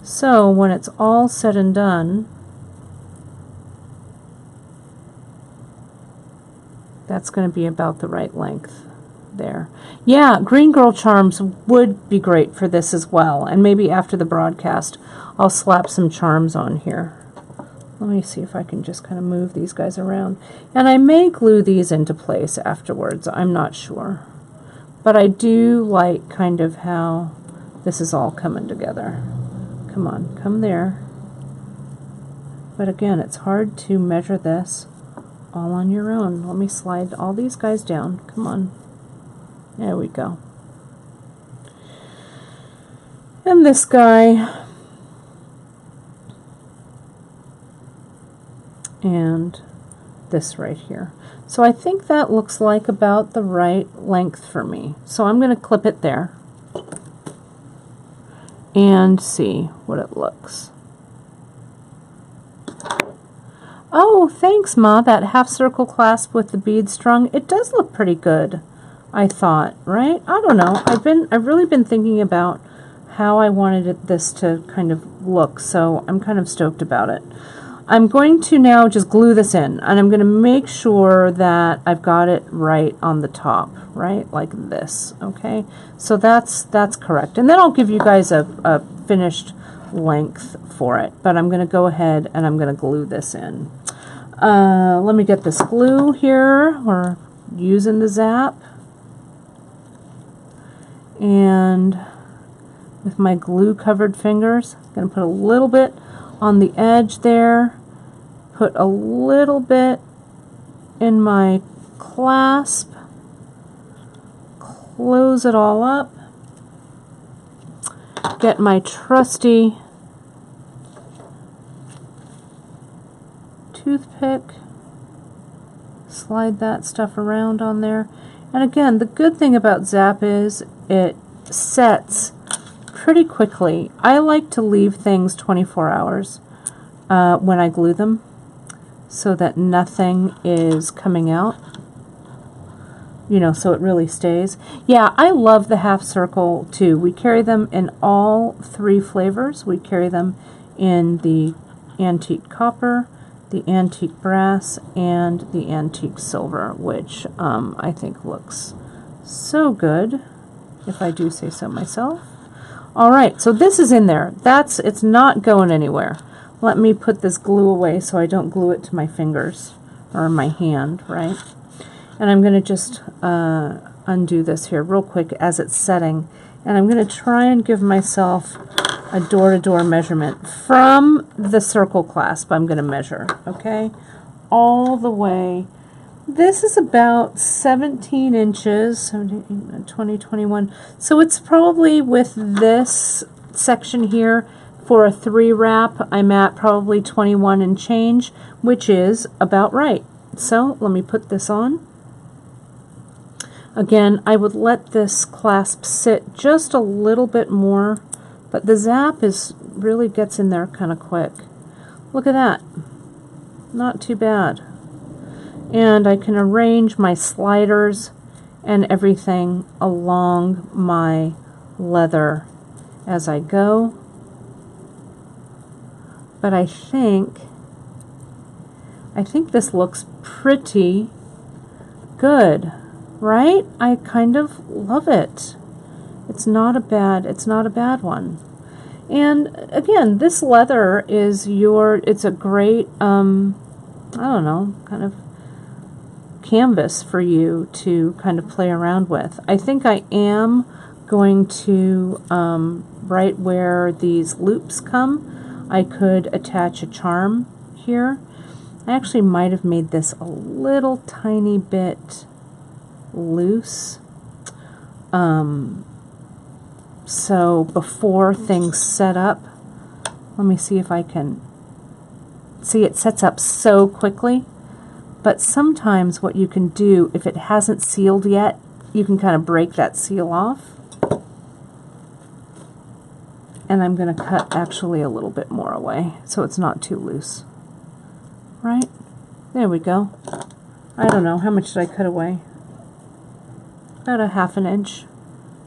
So when it's all said and done, that's going to be about the right length there. Yeah, Green Girl charms would be great for this as well, and maybe after the broadcast I'll slap some charms on here. Let me see if I can just kind of move these guys around. And I may glue these into place afterwards. I'm not sure. But I do like kind of how this is all coming together. Come on, come there. But again, it's hard to measure this all on your own. Let me slide all these guys down. Come on. There we go. And this guy. And this right here. So I think that looks like about the right length for me. So I'm going to clip it there and see what it looks. Oh, thanks, Ma. That half circle clasp with the bead strung. It does look pretty good, I thought, right? I don't know. I've really been thinking about how I wanted this to kind of look, so I'm kind of stoked about it. I'm going to now just glue this in, and I'm going to make sure that I've got it right on the top, right, like this, okay? So that's correct. And then I'll give you guys a finished length for it, but I'm going to go ahead and I'm going to glue this in. Let me get this glue here. We're using the Zap. And with my glue-covered fingers, I'm going to put a little bit on the edge there. Put a little bit in my clasp, close it all up, get my trusty toothpick, slide that stuff around on there. And again, the good thing about Zap is it sets pretty quickly. I like to leave things 24 hours when I glue them, so that nothing is coming out, you know, so it really stays. Yeah, I love the half circle too. We carry them in all three flavors. We carry them in the antique copper, the antique brass, and the antique silver, which I think looks so good, if I do say so myself. All right, so this is in there. It's not going anywhere. Let me put this glue away so I don't glue it to my fingers or my hand, right? And I'm going to just undo this here real quick as it's setting. And I'm going to try and give myself a door-to-door measurement from the circle clasp. I'm going to measure, okay? All the way. This is about 17 inches, 17, 20, 21. So it's probably with this section here, for a 3 wrap, I'm at probably 21 and change, which is about right. So let me put this on. Again, I would let this clasp sit just a little bit more, but the Zap really gets in there kind of quick. Look at that. Not too bad. And I can arrange my sliders and everything along my leather as I go. But I think this looks pretty good, right? I kind of love it. It's not a bad one. And again, this leather is it's a great, I don't know, kind of canvas for you to kind of play around with. I think I am going to, right where these loops come, I could attach a charm here. I actually might have made this a little tiny bit loose. So before things set up, let me see if I can see, it sets up so quickly. But sometimes what you can do, if it hasn't sealed yet, you can kind of break that seal off. And I'm going to cut actually a little bit more away so it's not too loose. Right? There we go. I don't know, how much did I cut away? About a 1/2 inch.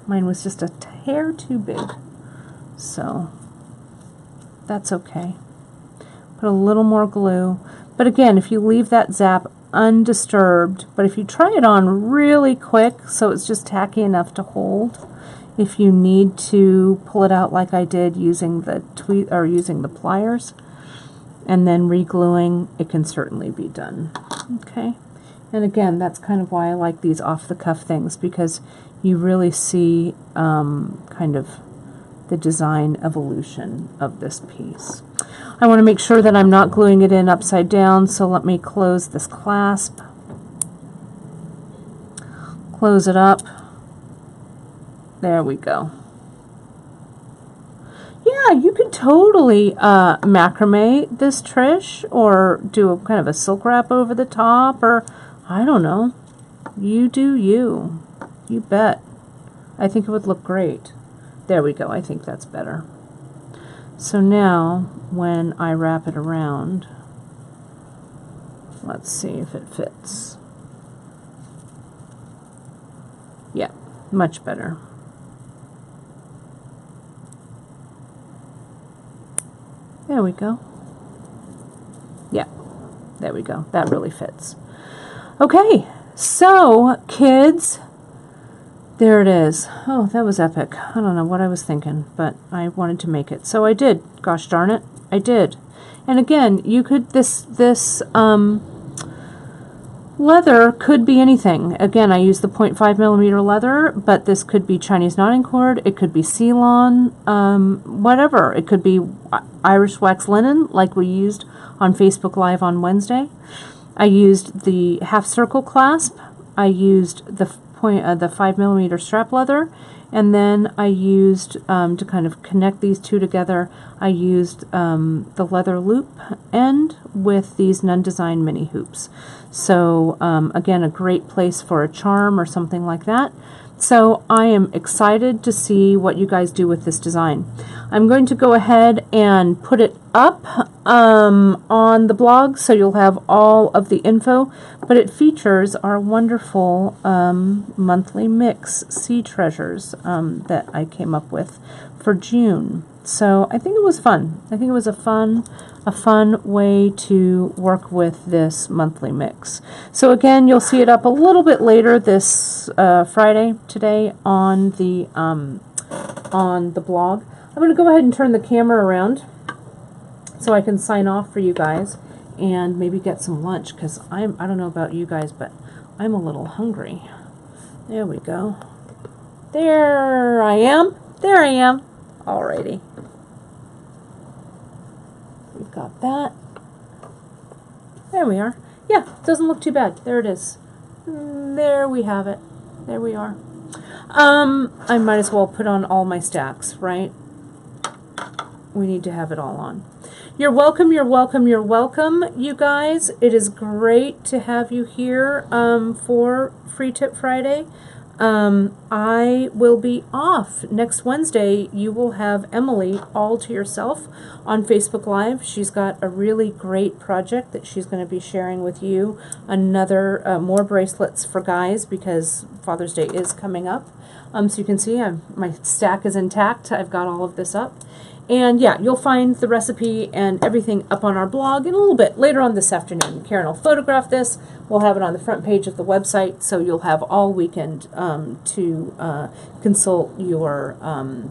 Mine was just a hair too big. So that's okay. Put a little more glue. But again, if you leave that zap undisturbed, but if you try it on really quick so it's just tacky enough to hold, if you need to pull it out like I did using the using the pliers and then re-gluing, it can certainly be done. Okay, and again, that's kind of why I like these off-the-cuff things, because you really see kind of the design evolution of this piece. I want to make sure that I'm not gluing it in upside down, so let me close this clasp, close it up. There we go. Yeah, you could totally macrame this, Trish, or do a kind of a silk wrap over the top, or I don't know. You do you. You bet. I think it would look great. There we go. I think that's better. So now, when I wrap it around, let's see if it fits. Yeah, much better. There we go. Yeah, there we go. That really fits. Okay, so kids, there it is. Oh, that was epic. I don't know what I was thinking, but I wanted to make it. So I did. Gosh darn it, I did. And again, you could, this leather could be anything. Again, I use the 0.5mm leather, but this could be Chinese knotting cord, it could be Ceylon, whatever. It could be Irish wax linen, like we used on Facebook Live on Wednesday. I used the half circle clasp. I used the 5mm strap leather, and then I used, to kind of connect these two together, I used the leather loop end with these Nun Design mini hoops. So again, a great place for a charm or something like that. So I am excited to see what you guys do with this design. I'm going to go ahead and put it up on the blog, so you'll have all of the info, but it features our wonderful monthly mix, Sea Treasures, that I came up with for June. So I think it was fun. I think it was a fun way to work with this monthly mix. So again, you'll see it up a little bit later this Friday today on the blog. I'm going to go ahead and turn the camera around so I can sign off for you guys and maybe get some lunch, because I don't know about you guys, but I'm a little hungry. There we go. There I am. There I am. Alrighty. We've got that. There we are. Yeah, it doesn't look too bad. There it is. There we have it. There we are. I might as well put on all my stacks, right? We need to have it all on. You're welcome, you're welcome, you're welcome, you guys. It is great to have you here for Free Tip Friday. I will be off next Wednesday. You will have Emily all to yourself on Facebook Live. She's got a really great project that she's going to be sharing with you. Another more bracelets for guys, because Father's Day is coming up. So you can see my stack is intact. I've got all of this up. And yeah, you'll find the recipe and everything up on our blog in a little bit later on this afternoon. Karen will photograph this. We'll have it on the front page of the website, so you'll have all weekend to consult your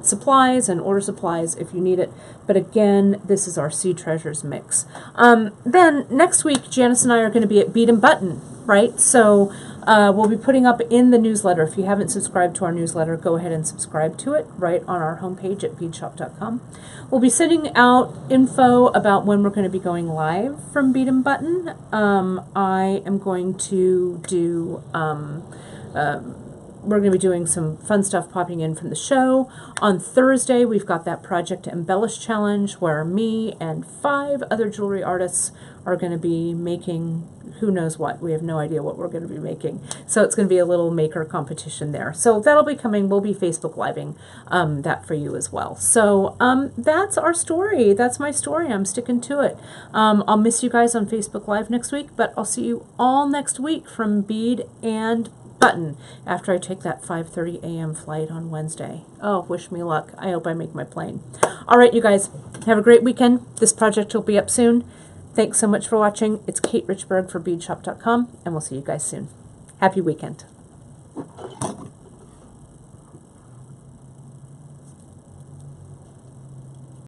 supplies and order supplies if you need it. But again, this is our Sea Treasures mix. Then next week, Janice and I are going to be at Bead and Button, right? So we'll be putting up in the newsletter. If you haven't subscribed to our newsletter, go ahead and subscribe to it right on our homepage at beadshop.com. We'll be sending out info about when we're going to be going live from Bead and Button. I am going to do we're going to be doing some fun stuff popping in from the show. On Thursday, we've got that Project Embellish Challenge where me and 5 other jewelry artists are going to be making who knows what. We have no idea what we're going to be making. So it's going to be a little maker competition there. So that'll be coming. We'll be Facebook Living that for you as well. So that's our story. That's my story. I'm sticking to it. I'll miss you guys on Facebook Live next week, but I'll see you all next week from Bead and Button after I take that 5:30 a.m. flight on Wednesday. Oh, wish me luck. I hope I make my plane. All right, you guys, have a great weekend. This project will be up soon. Thanks so much for watching. It's Kate Richberg for beadshop.com, and we'll see you guys soon. Happy weekend.